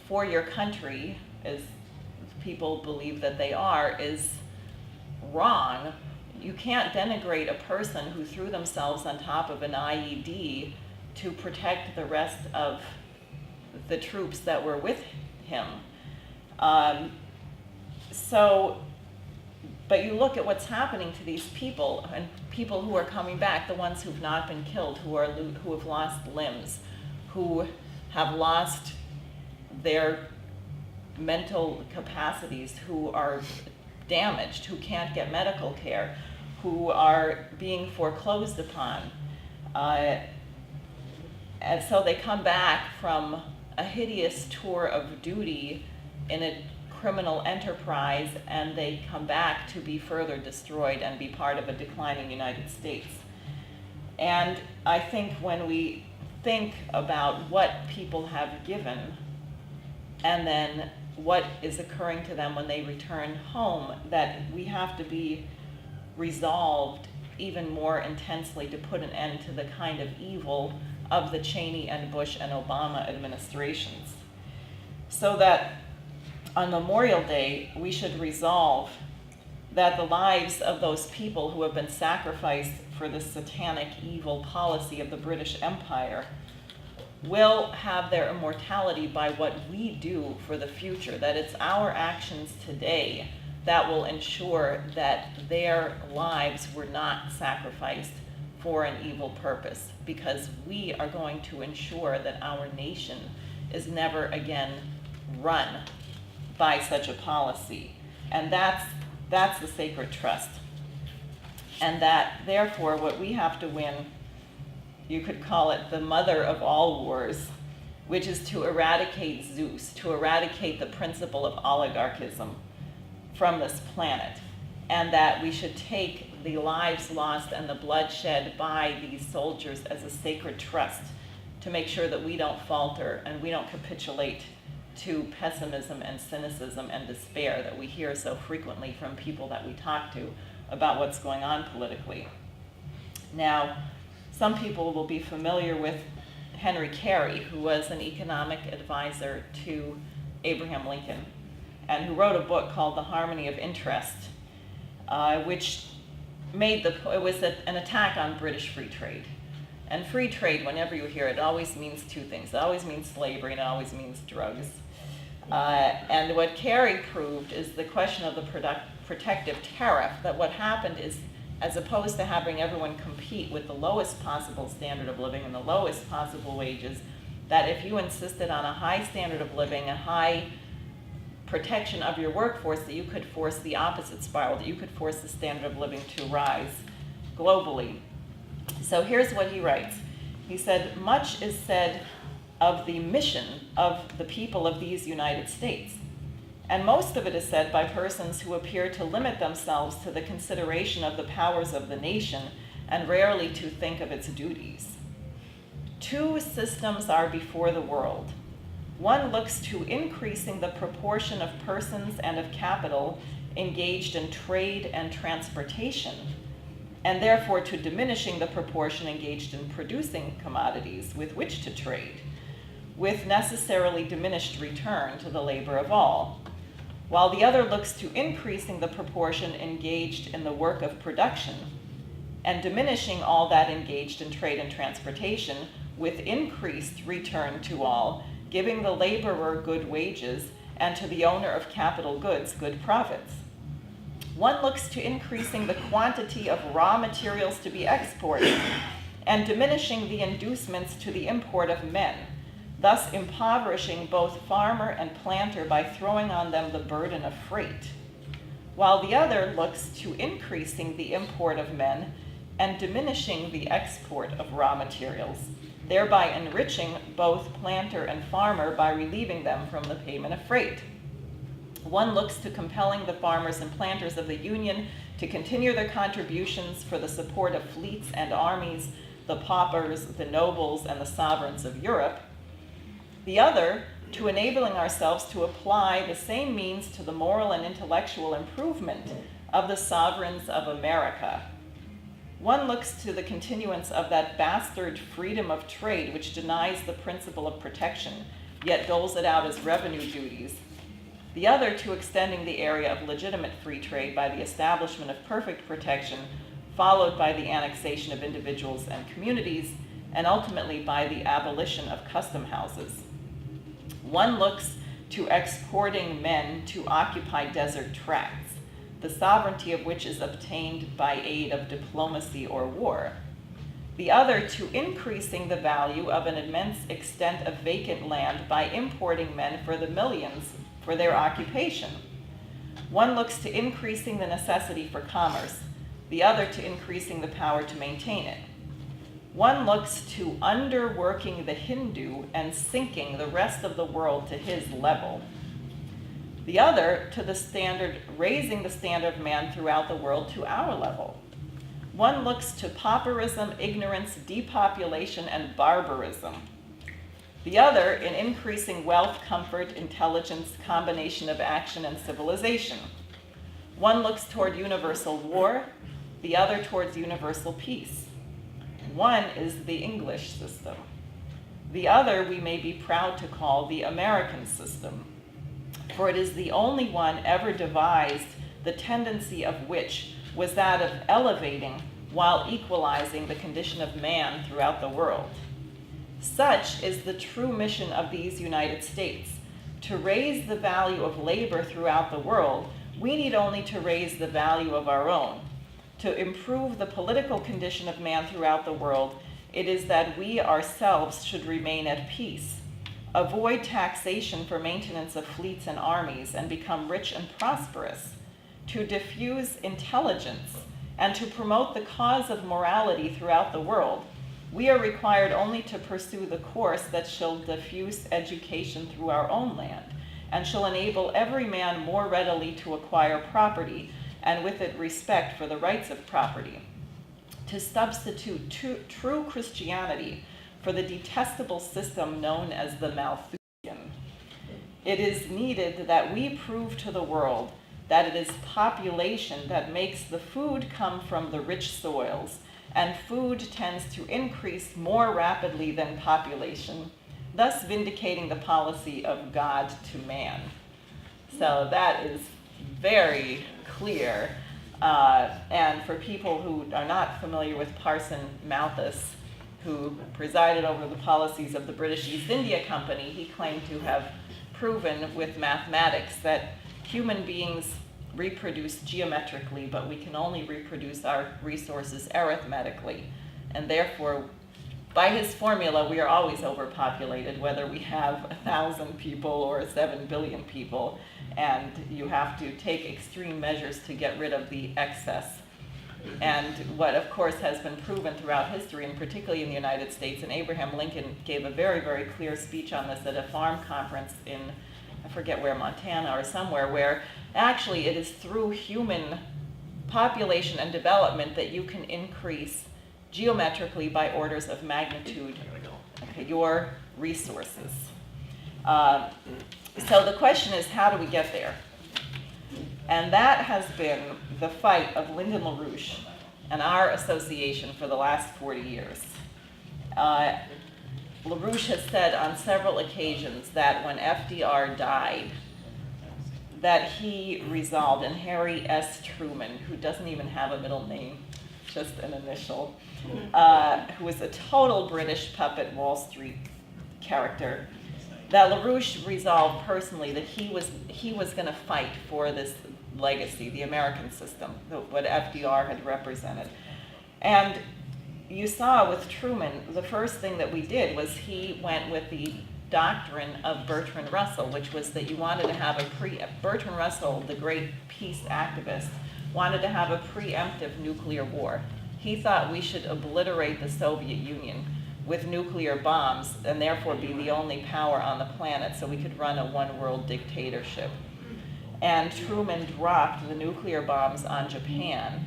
for your country, as people believe that they are, is wrong. You can't denigrate a person who threw themselves on top of an IED to protect the rest of the troops that were with him. But you look at what's happening to these people, and people who are coming back, the ones who've not been killed, who have lost limbs, who have lost their mental capacities, who are damaged, who can't get medical care, who are being foreclosed upon. And so they come back from a hideous tour of duty in a criminal enterprise, and they come back to be further destroyed and be part of a declining United States. And I think when we think about what people have given and then what is occurring to them when they return home, that we have to be resolved even more intensely to put an end to the kind of evil of the Cheney and Bush and Obama administrations. So that on Memorial Day, we should resolve that the lives of those people who have been sacrificed for the satanic evil policy of the British Empire will have their immortality by what we do for the future, that it's our actions today that will ensure that their lives were not sacrificed for an evil purpose, because we are going to ensure that our nation is never again run by such a policy. And that's the sacred trust. And that, therefore, what we have to win, you could call it the mother of all wars, which is to eradicate Zeus, to eradicate the principle of oligarchism from this planet. And that we should take the lives lost and the bloodshed by these soldiers as a sacred trust to make sure that we don't falter and we don't capitulate to pessimism and cynicism and despair that we hear so frequently from people that we talk to about what's going on politically. Now, some people will be familiar with Henry Carey, who was an economic advisor to Abraham Lincoln, and who wrote a book called The Harmony of Interest, which it was an attack on British free trade. And free trade, whenever you hear it, always means two things. It always means slavery and it always means drugs. And what Carey proved is the question of the protective tariff, that what happened is, as opposed to having everyone compete with the lowest possible standard of living and the lowest possible wages, that if you insisted on a high standard of living, a high protection of your workforce, that you could force the opposite spiral, that you could force the standard of living to rise globally. So here's what he writes. He said, much is said of the mission of the people of these United States, and most of it is said by persons who appear to limit themselves to the consideration of the powers of the nation and rarely to think of its duties. Two systems are before the world. One looks to increasing the proportion of persons and of capital engaged in trade and transportation, and therefore to diminishing the proportion engaged in producing commodities with which to trade, with necessarily diminished return to the labor of all, while the other looks to increasing the proportion engaged in the work of production and diminishing all that engaged in trade and transportation with increased return to all, giving the laborer good wages and to the owner of capital goods good profits. One looks to increasing the quantity of raw materials to be exported and diminishing the inducements to the import of men, thus impoverishing both farmer and planter by throwing on them the burden of freight, while the other looks to increasing the import of men and diminishing the export of raw materials, thereby enriching both planter and farmer by relieving them from the payment of freight. One looks to compelling the farmers and planters of the Union to continue their contributions for the support of fleets and armies, the paupers, the nobles, and the sovereigns of Europe. The other, to enabling ourselves to apply the same means to the moral and intellectual improvement of the sovereigns of America. One looks to the continuance of that bastard freedom of trade which denies the principle of protection, yet doles it out as revenue duties. The other to extending the area of legitimate free trade by the establishment of perfect protection, followed by the annexation of individuals and communities, and ultimately by the abolition of custom houses. One looks to exporting men to occupy desert tracts, the sovereignty of which is obtained by aid of diplomacy or war. The other to increasing the value of an immense extent of vacant land by importing men for the millions for their occupation. One looks to increasing the necessity for commerce, the other to increasing the power to maintain it. One looks to underworking the Hindu and sinking the rest of the world to his level. The other to the standard, raising the standard of man throughout the world to our level. One looks to pauperism, ignorance, depopulation, and barbarism. The other in increasing wealth, comfort, intelligence, combination of action, and civilization. One looks toward universal war, the other towards universal peace. One is the English system. The other we may be proud to call the American system, for it is the only one ever devised, the tendency of which was that of elevating while equalizing the condition of man throughout the world. Such is the true mission of these United States. To raise the value of labor throughout the world, we need only to raise the value of our own. To improve the political condition of man throughout the world, it is that we ourselves should remain at peace, avoid taxation for maintenance of fleets and armies, and become rich and prosperous, to diffuse intelligence, and to promote the cause of morality throughout the world. We are required only to pursue the course that shall diffuse education through our own land, and shall enable every man more readily to acquire property, and with it respect for the rights of property, to substitute true Christianity for the detestable system known as the Malthusian. It is needed that we prove to the world that it is population that makes the food come from the rich soils, and food tends to increase more rapidly than population, thus vindicating the policy of God to man. So that is very clear. And for people who are not familiar with Parson Malthus, who presided over the policies of the British East India Company, he claimed to have proven with mathematics that human beings reproduce geometrically, but we can only reproduce our resources arithmetically. And therefore, by his formula, we are always overpopulated, whether we have 1,000 people or 7 billion people, and you have to take extreme measures to get rid of the excess. And what, of course, has been proven throughout history, and particularly in the United States, and Abraham Lincoln gave a very, very clear speech on this at a farm conference in, I forget where, Montana or somewhere, where actually it is through human population and development that you can increase geometrically by orders of magnitude, okay, your resources. So the question is, how do we get there? And that has been the fight of Lyndon LaRouche and our association for the last 40 years. LaRouche has said on several occasions that when FDR died, that he resolved, and Harry S. Truman, who doesn't even have a middle name, just an initial, who was a total British puppet Wall Street character, that LaRouche resolved personally that he was going to fight for this legacy, the American system, what FDR had represented. And you saw with Truman, the first thing that we did was he went with the doctrine of Bertrand Russell, which was that you wanted to have Bertrand Russell, the great peace activist, wanted to have a preemptive nuclear war. He thought we should obliterate the Soviet Union with nuclear bombs and therefore be the only power on the planet so we could run a one-world dictatorship. And Truman dropped the nuclear bombs on Japan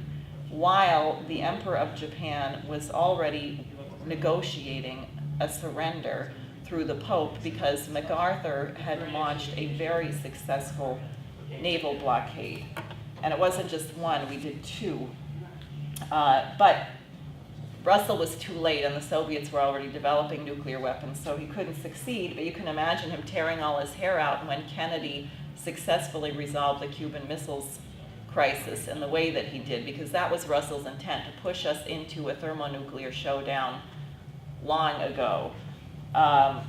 while the Emperor of Japan was already negotiating a surrender through the Pope because MacArthur had launched a very successful naval blockade. And it wasn't just one, we did two. But Russell was too late, and the Soviets were already developing nuclear weapons, so he couldn't succeed. But you can imagine him tearing all his hair out when Kennedy successfully resolved the Cuban Missiles Crisis in the way that he did, because that was Russell's intent, to push us into a thermonuclear showdown long ago. At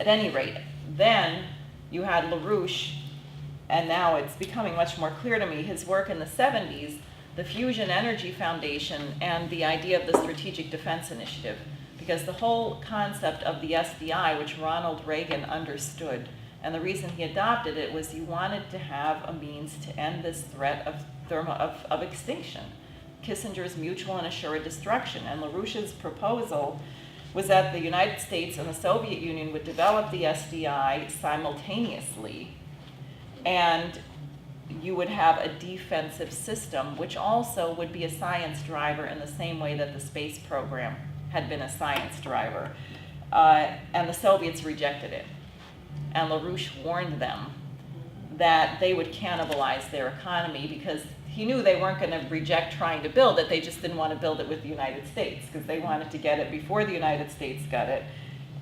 any rate, then you had LaRouche, and now it's becoming much more clear to me, his work in the 70s, the Fusion Energy Foundation, and the idea of the Strategic Defense Initiative. Because the whole concept of the SDI, which Ronald Reagan understood, and the reason he adopted it was you wanted to have a means to end this threat of extinction, Kissinger's mutual and assured destruction. And LaRouche's proposal was that the United States and the Soviet Union would develop the SDI simultaneously, and you would have a defensive system, which also would be a science driver in the same way that the space program had been a science driver. And the Soviets rejected it. And LaRouche warned them that they would cannibalize their economy because he knew they weren't going to reject trying to build it, they just didn't want to build it with the United States because they wanted to get it before the United States got it.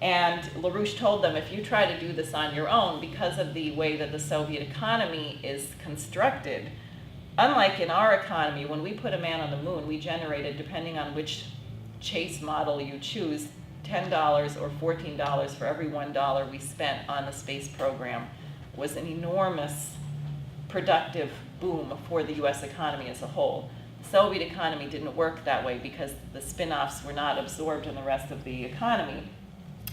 And LaRouche told them, if you try to do this on your own, because of the way that the Soviet economy is constructed, unlike in our economy, when we put a man on the moon, we generated, depending on which Chase model you choose, $10 or $14 for every $1 we spent on the space program. Was an enormous productive boom for the US economy as a whole. The Soviet economy didn't work that way because the spin-offs were not absorbed in the rest of the economy.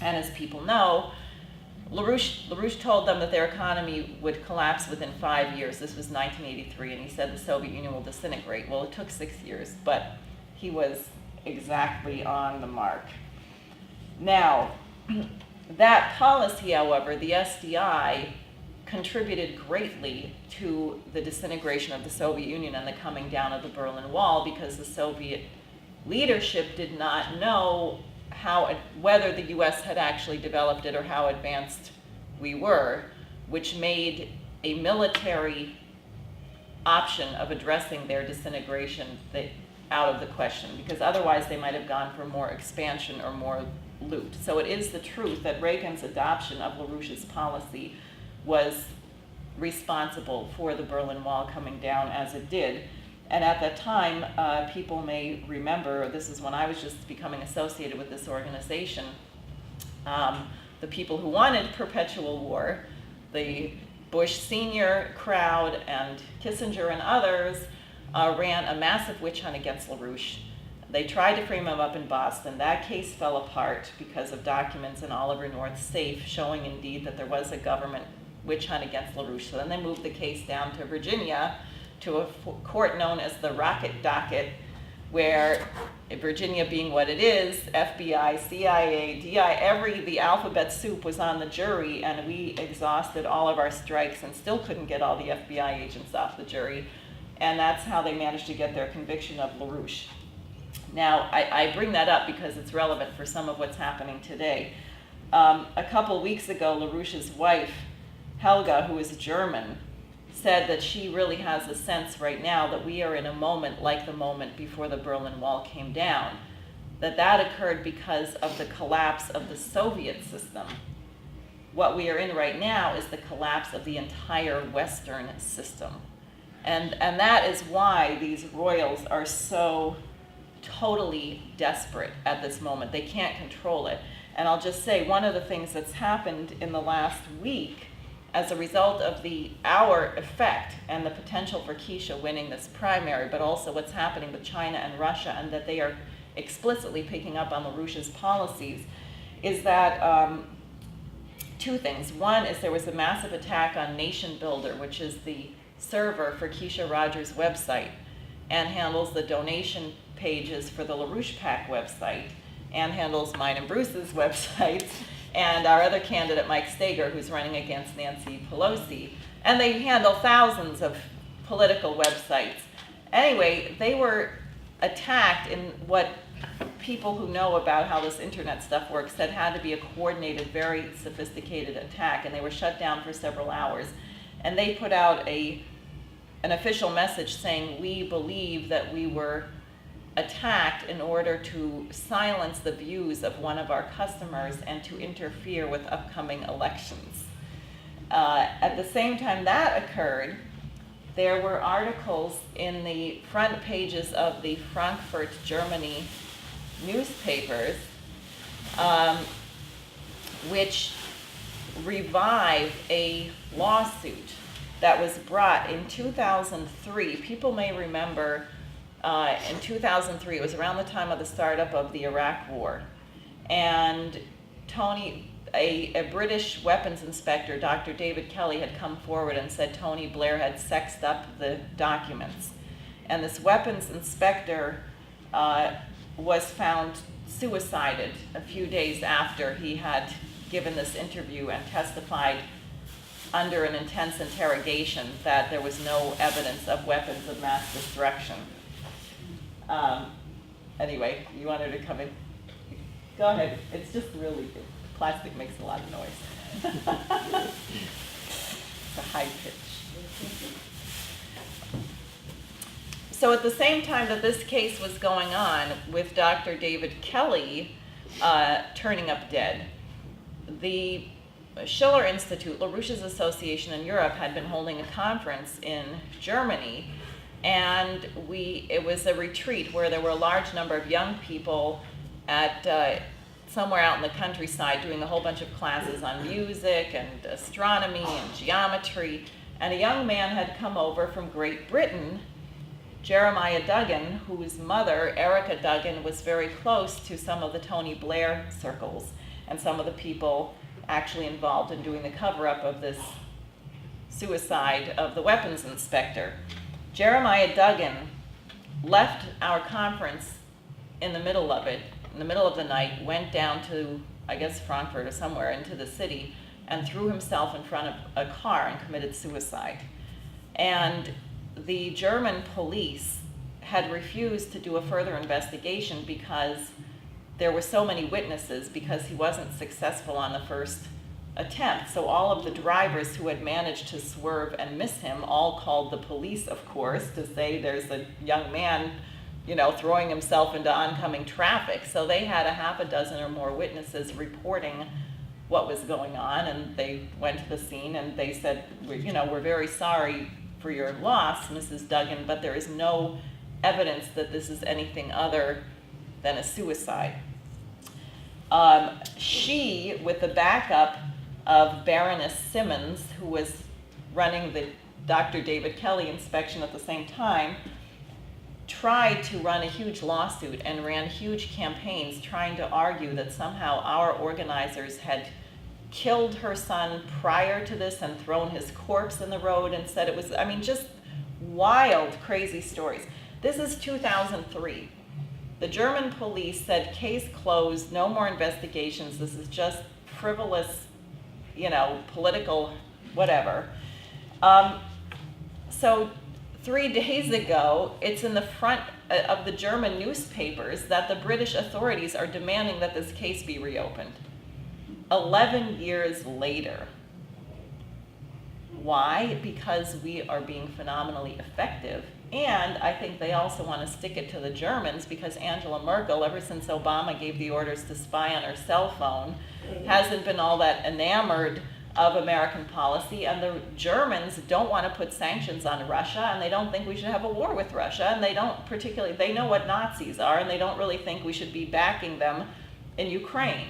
And as people know, LaRouche told them that their economy would collapse within 5 years. This was 1983, and he said the Soviet Union will disintegrate. Well, it took 6 years, but he was exactly on the mark. Now, that policy, however, the SDI, contributed greatly to the disintegration of the Soviet Union and the coming down of the Berlin Wall, because the Soviet leadership did not know whether the US had actually developed it or how advanced we were, which made a military option of addressing their disintegration out of the question, because otherwise they might have gone for more expansion or more loot. So it is the truth that Reagan's adoption of LaRouche's policy was responsible for the Berlin Wall coming down as it did. And at that time, people may remember, this is when I was just becoming associated with this organization, the people who wanted perpetual war, the Bush Senior crowd and Kissinger and others, ran a massive witch hunt against LaRouche. They tried to frame him up in Boston. That case fell apart because of documents in Oliver North's safe showing indeed that there was a government witch hunt against LaRouche. So then they moved the case down to Virginia to a court known as the Rocket Docket, where Virginia being what it is, FBI, CIA, DI, the alphabet soup was on the jury, and we exhausted all of our strikes and still couldn't get all the FBI agents off the jury. And that's how they managed to get their conviction of LaRouche. Now, I bring that up because it's relevant for some of what's happening today. A couple weeks ago, LaRouche's wife, Helga, who is German, said that she really has a sense right now that we are in a moment like the moment before the Berlin Wall came down, that occurred because of the collapse of the Soviet system. What we are in right now is the collapse of the entire Western system. And that is why these royals are so totally desperate at this moment. They can't control it. And I'll just say one of the things that's happened in the last week as a result of our effect and the potential for Keisha winning this primary, but also what's happening with China and Russia, and that they are explicitly picking up on LaRouche's policies, is that two things. One is there was a massive attack on Nation Builder, which is the server for Keisha Rogers' website and handles the donation pages for the LaRouche PAC website and handles mine and Bruce's websites and our other candidate, Mike Steger, who's running against Nancy Pelosi. And they handle thousands of political websites. Anyway, they were attacked in what people who know about how this internet stuff works said had to be a coordinated, very sophisticated attack, and they were shut down for several hours. And they put out an official message saying, we believe that we were attacked in order to silence the views of one of our customers and to interfere with upcoming elections. At the same time that occurred, there were articles in the front pages of the Frankfurt, Germany newspapers, which revived a lawsuit that was brought in 2003. People may remember in 2003, it was around the time of the startup of the Iraq War, and a British weapons inspector, Dr. David Kelly, had come forward and said Tony Blair had sexed up the documents. And this weapons inspector was found suicided a few days after he had given this interview and testified under an intense interrogation that there was no evidence of weapons of mass destruction. Anyway, you want her to come in? Go ahead. It's just really good. Plastic makes a lot of noise. It's a high pitch. So at the same time that this case was going on with Dr. David Kelly turning up dead, the Schiller Institute, LaRouche's association in Europe, had been holding a conference in Germany, and it was a retreat where there were a large number of young people at somewhere out in the countryside doing a whole bunch of classes on music and astronomy and geometry. And a young man had come over from Great Britain, Jeremiah Duggan, whose mother, Erica Duggan, was very close to some of the Tony Blair circles and some of the people actually involved in doing the cover-up of this suicide of the weapons inspector. Jeremiah Duggan left our conference in the middle of the night, went down to, I guess, Frankfurt or somewhere into the city, and threw himself in front of a car and committed suicide. And the German police had refused to do a further investigation because there were so many witnesses, because he wasn't successful on the first attempt. So all of the drivers who had managed to swerve and miss him all called the police, of course, to say there's a young man, throwing himself into oncoming traffic. So they had a half a dozen or more witnesses reporting what was going on, and they went to the scene and they said, we're very sorry for your loss, Mrs. Duggan, but there is no evidence that this is anything other than a suicide. She, with the backup of Baroness Simmons, who was running the Dr. David Kelly inspection at the same time, tried to run a huge lawsuit and ran huge campaigns trying to argue that somehow our organizers had killed her son prior to this and thrown his corpse in the road and said it was, I mean, just wild, crazy stories. This is 2003. The German police said, case closed, no more investigations, this is just frivolous, political whatever. So 3 days ago, it's in the front of the German newspapers that the British authorities are demanding that this case be reopened. 11 years later. Why? Because we are being phenomenally effective. And I think they also want to stick it to the Germans because Angela Merkel, ever since Obama gave the orders to spy on her cell phone, hasn't been all that enamored of American policy, and the Germans don't want to put sanctions on Russia, and they don't think we should have a war with Russia, and they don't particularly, they know what Nazis are, and they don't really think we should be backing them in Ukraine.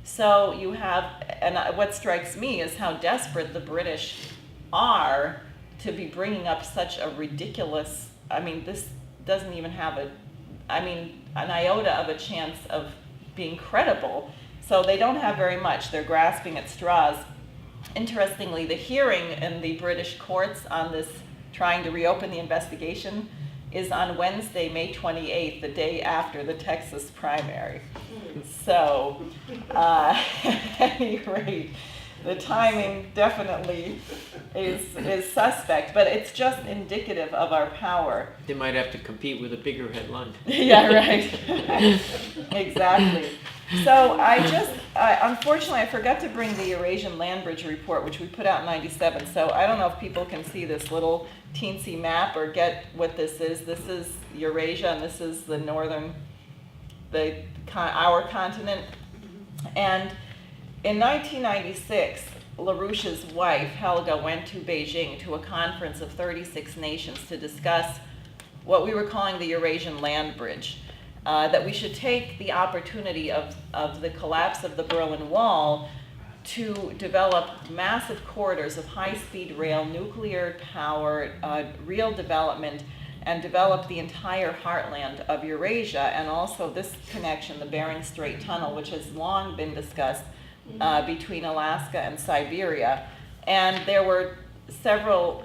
So you have, and what strikes me is how desperate the British are to be bringing up such a ridiculous, this doesn't even have an iota of a chance of being credible. So they don't have very much. They're grasping at straws. Interestingly, the hearing in the British courts on this, trying to reopen the investigation, is on Wednesday, May 28th, the day after the Texas primary. So, at any rate, the timing definitely is suspect, but it's just indicative of our power. They might have to compete with a bigger headline. Yeah, right. Exactly. So unfortunately, I forgot to bring the Eurasian Land Bridge report, which we put out in '97. So I don't know if people can see this little teensy map or get what this is. This is Eurasia, and this is the our continent. And in 1996, LaRouche's wife, Helga, went to Beijing to a conference of 36 nations to discuss what we were calling the Eurasian Land Bridge. That we should take the opportunity of the collapse of the Berlin Wall to develop massive corridors of high-speed rail, nuclear power, real development, and develop the entire heartland of Eurasia, and also this connection, the Bering Strait Tunnel, which has long been discussed between Alaska and Siberia. And there were several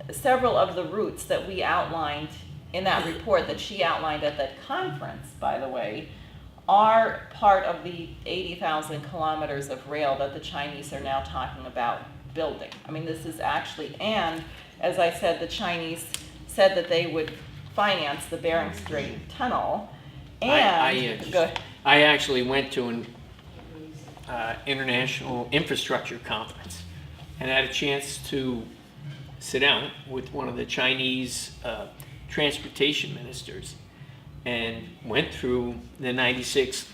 of the routes that we outlined in that report, that she outlined at that conference, by the way, are part of the 80,000 kilometers of rail that the Chinese are now talking about building. This is actually, and as I said, the Chinese said that they would finance the Bering Strait Tunnel. And I actually went to an international infrastructure conference and had a chance to sit down with one of the Chinese transportation ministers and went through the 96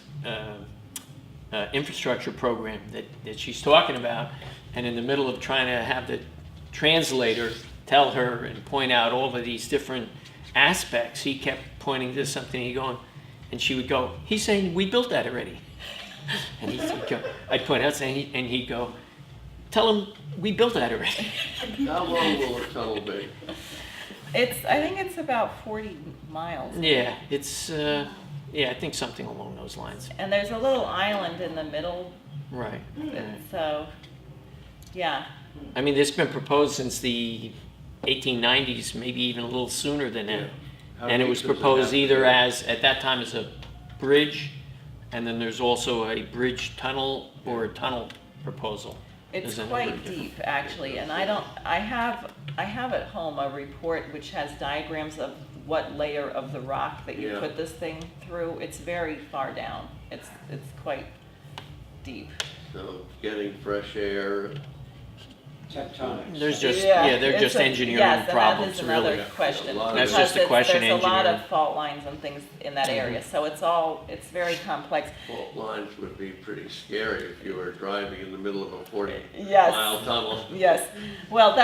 infrastructure program that she's talking about, and in the middle of trying to have the translator tell her and point out all of these different aspects, he kept pointing to something and she would go, he's saying we built that already. And he'd go, I'd point out saying, and he'd go, tell him we built that already. How long will the tunnel be? I think it's about 40 miles. Yeah, I think something along those lines. And there's a little island in the middle. Right. So, yeah. This has been proposed since the 1890s, maybe even a little sooner than that. How And it deep was does it proposed have to either be? at that time as a bridge, and then there's also a bridge tunnel or a tunnel proposal. It's There's a quite number of deep, actually, and I have at home a report which has diagrams of what layer of the rock that you Yeah. put this thing through. It's very far down. It's quite deep. So getting fresh air. Tectonics. There's just, Yeah, they're it's just engineering yes, problems, and that is really. another question. A lot of That's because just a question there's a lot engineering. of fault lines and things in that area, so it's very complex. Fault lines would be pretty scary if you were driving in the middle of a 40-mile Yes. tunnel. Yes, well,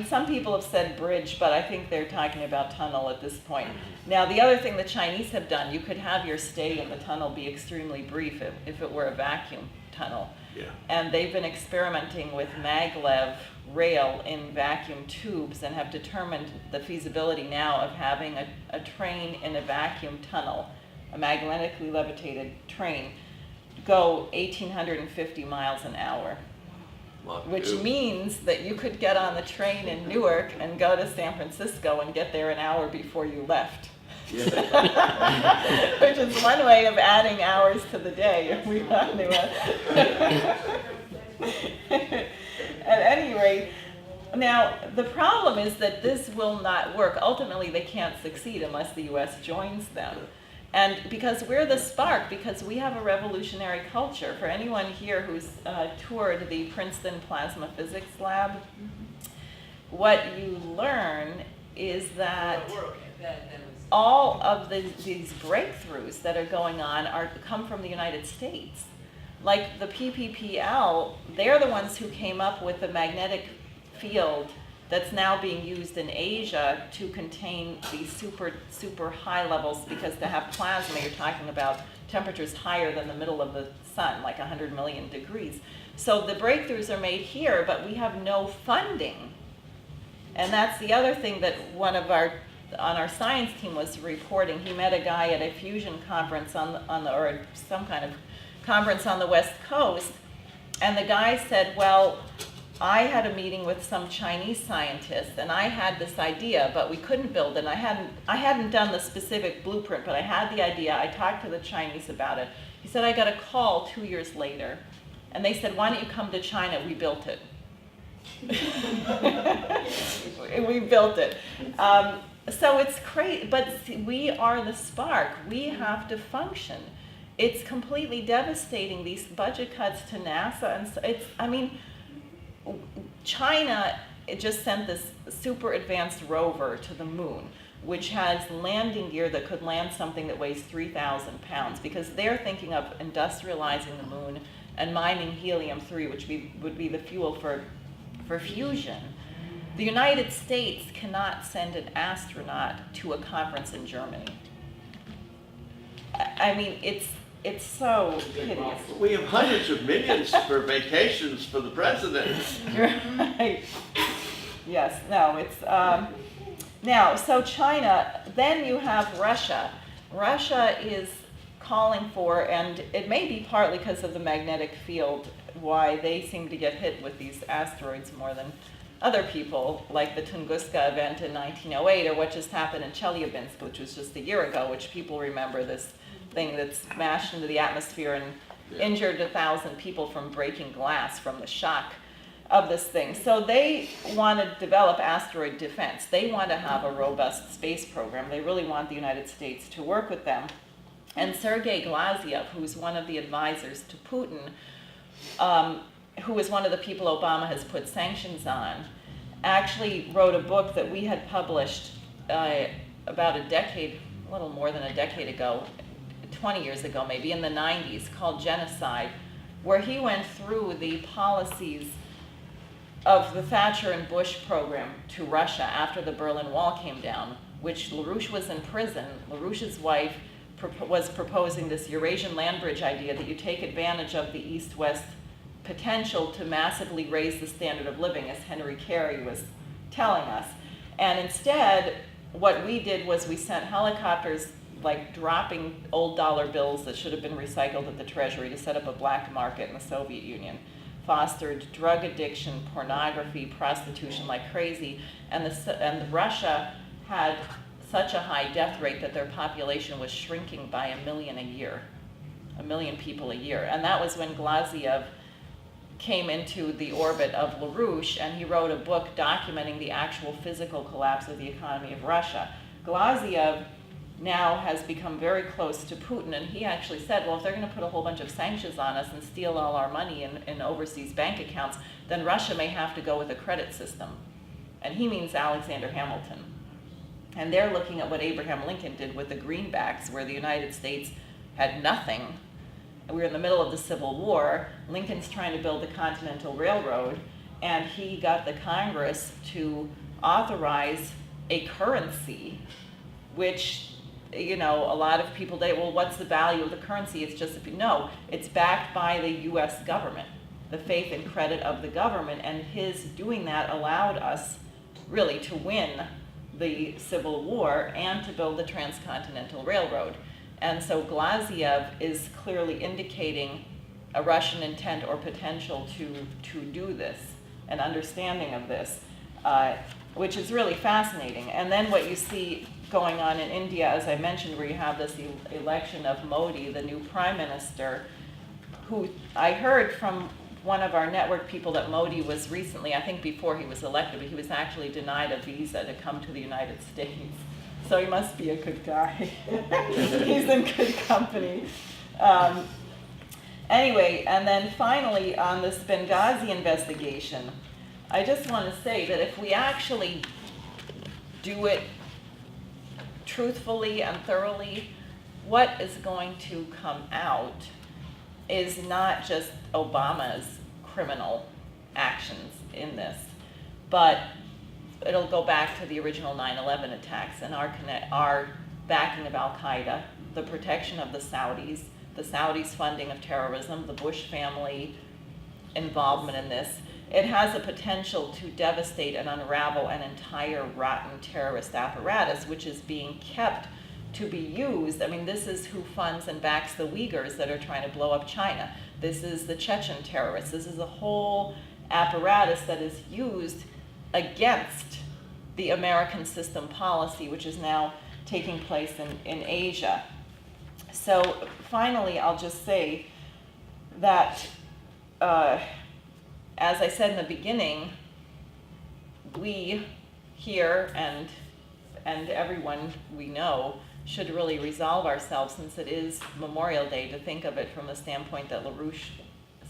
some people have said bridge, but I think they're talking about tunnel at this point. Now, the other thing the Chinese have done, you could have your stay in the tunnel be extremely brief if it were a vacuum tunnel. Yeah. And they've been experimenting with maglev rail in vacuum tubes and have determined the feasibility now of having a train in a vacuum tunnel, a magnetically levitated train, go 1,850 miles an hour. Which means that you could get on the train in Newark and go to San Francisco and get there an hour before you left. Yeah. Which is one way of adding hours to the day if we want to. At any rate, now the problem is that this will not work. Ultimately, they can't succeed unless the U.S. joins them. And because we're the spark, because we have a revolutionary culture. For anyone here who's toured the Princeton Plasma Physics Lab, what you learn is that all of these breakthroughs that are going on come from the United States. Like the PPPL, they're the ones who came up with the magnetic field that's now being used in Asia to contain these super high levels, because to have plasma, you're talking about temperatures higher than the middle of the sun, like 100 million degrees. So the breakthroughs are made here, but we have no funding. And that's the other thing that one of on our science team was reporting. He met a guy at a fusion conference or some kind of conference on the West Coast, and the guy said, well, I had a meeting with some Chinese scientists, and I had this idea, but we couldn't build it. And I hadn't done the specific blueprint, but I had the idea. I talked to the Chinese about it. He said, I got a call 2 years later, and they said, why don't you come to China? We built it. We built it. So it's crazy, but we are the spark. We have to function. It's completely devastating, these budget cuts to NASA, and China just sent this super advanced rover to the moon, which has landing gear that could land something that weighs 3,000 pounds, because they're thinking of industrializing the moon and mining helium-3, which would be the fuel for fusion. The United States cannot send an astronaut to a conference in Germany. I mean, it's so hideous. We have hundreds of millions for vacations for the president. Right. Yes, no, it's, now, so China, then you have Russia. Russia is calling for, and it may be partly because of the magnetic field, why they seem to get hit with these asteroids more than other people, like the Tunguska event in 1908, or what just happened in Chelyabinsk, which was just a year ago, which people remember, this thing that smashed into the atmosphere and injured 1,000 people from breaking glass from the shock of this thing. So they want to develop asteroid defense. They want to have a robust space program. They really want the United States to work with them. And Sergei Glaziev, who's one of the advisors to Putin, who is one of the people Obama has put sanctions on, actually wrote a book that we had published about a decade, a little more than a decade ago, 20 years ago maybe, in the 90s, called Genocide, where he went through the policies of the Thatcher and Bush program to Russia after the Berlin Wall came down, which LaRouche was in prison. LaRouche's wife was proposing this Eurasian land bridge idea that you take advantage of the East-West potential to massively raise the standard of living, as Henry Carey was telling us. And instead, what we did was we sent helicopters, like dropping old dollar bills that should have been recycled at the Treasury, to set up a black market in the Soviet Union, fostered drug addiction, pornography, prostitution like crazy, and Russia had such a high death rate that their population was shrinking by 1 million a year, 1 million people a year. And that was when Glaziev came into the orbit of LaRouche, and he wrote a book documenting the actual physical collapse of the economy of Russia. Glaziev now has become very close to Putin, and he actually said, well, if they're going to put a whole bunch of sanctions on us and steal all our money in overseas bank accounts, then Russia may have to go with a credit system. And he means Alexander Hamilton. And they're looking at what Abraham Lincoln did with the greenbacks, where the United States had nothing. We were in the middle of the Civil War. Lincoln's trying to build the Continental Railroad, and he got the Congress to authorize a currency, which, a lot of people say, well, what's the value of the currency? It's just, no, it's backed by the U.S. government. the faith and credit of the government, and his doing that allowed us really to win the Civil War and to build the Transcontinental Railroad. And so Glaziev is clearly indicating a Russian intent or potential to do this, an understanding of this, which is really fascinating. And then what you see going on in India, as I mentioned, where you have this election of Modi, the new prime minister, who I heard from one of our network people that Modi was recently, I think before he was elected, but he was actually denied a visa to come to the United States. So he must be a good guy. He's in good company. Anyway, and then finally on this Benghazi investigation, I just want to say that if we actually do it truthfully and thoroughly, what is going to come out is not just Obama's criminal actions in this, but it'll go back to the original 9/11 attacks and our backing of Al-Qaeda, the protection of the Saudis' funding of terrorism, the Bush family involvement in this. It has a potential to devastate and unravel an entire rotten terrorist apparatus, which is being kept to be used. I mean, this is who funds and backs the Uyghurs that are trying to blow up China. This is the Chechen terrorists. This is a whole apparatus that is used against the American system policy, which is now taking place in Asia. So finally, I'll just say that, as I said in the beginning, we here and everyone we know should really resolve ourselves, since it is Memorial Day, to think of it from the standpoint that LaRouche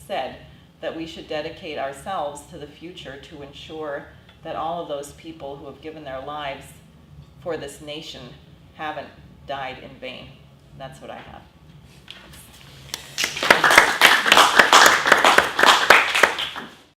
said, that we should dedicate ourselves to the future to ensure that all of those people who have given their lives for this nation haven't died in vain. That's what I have.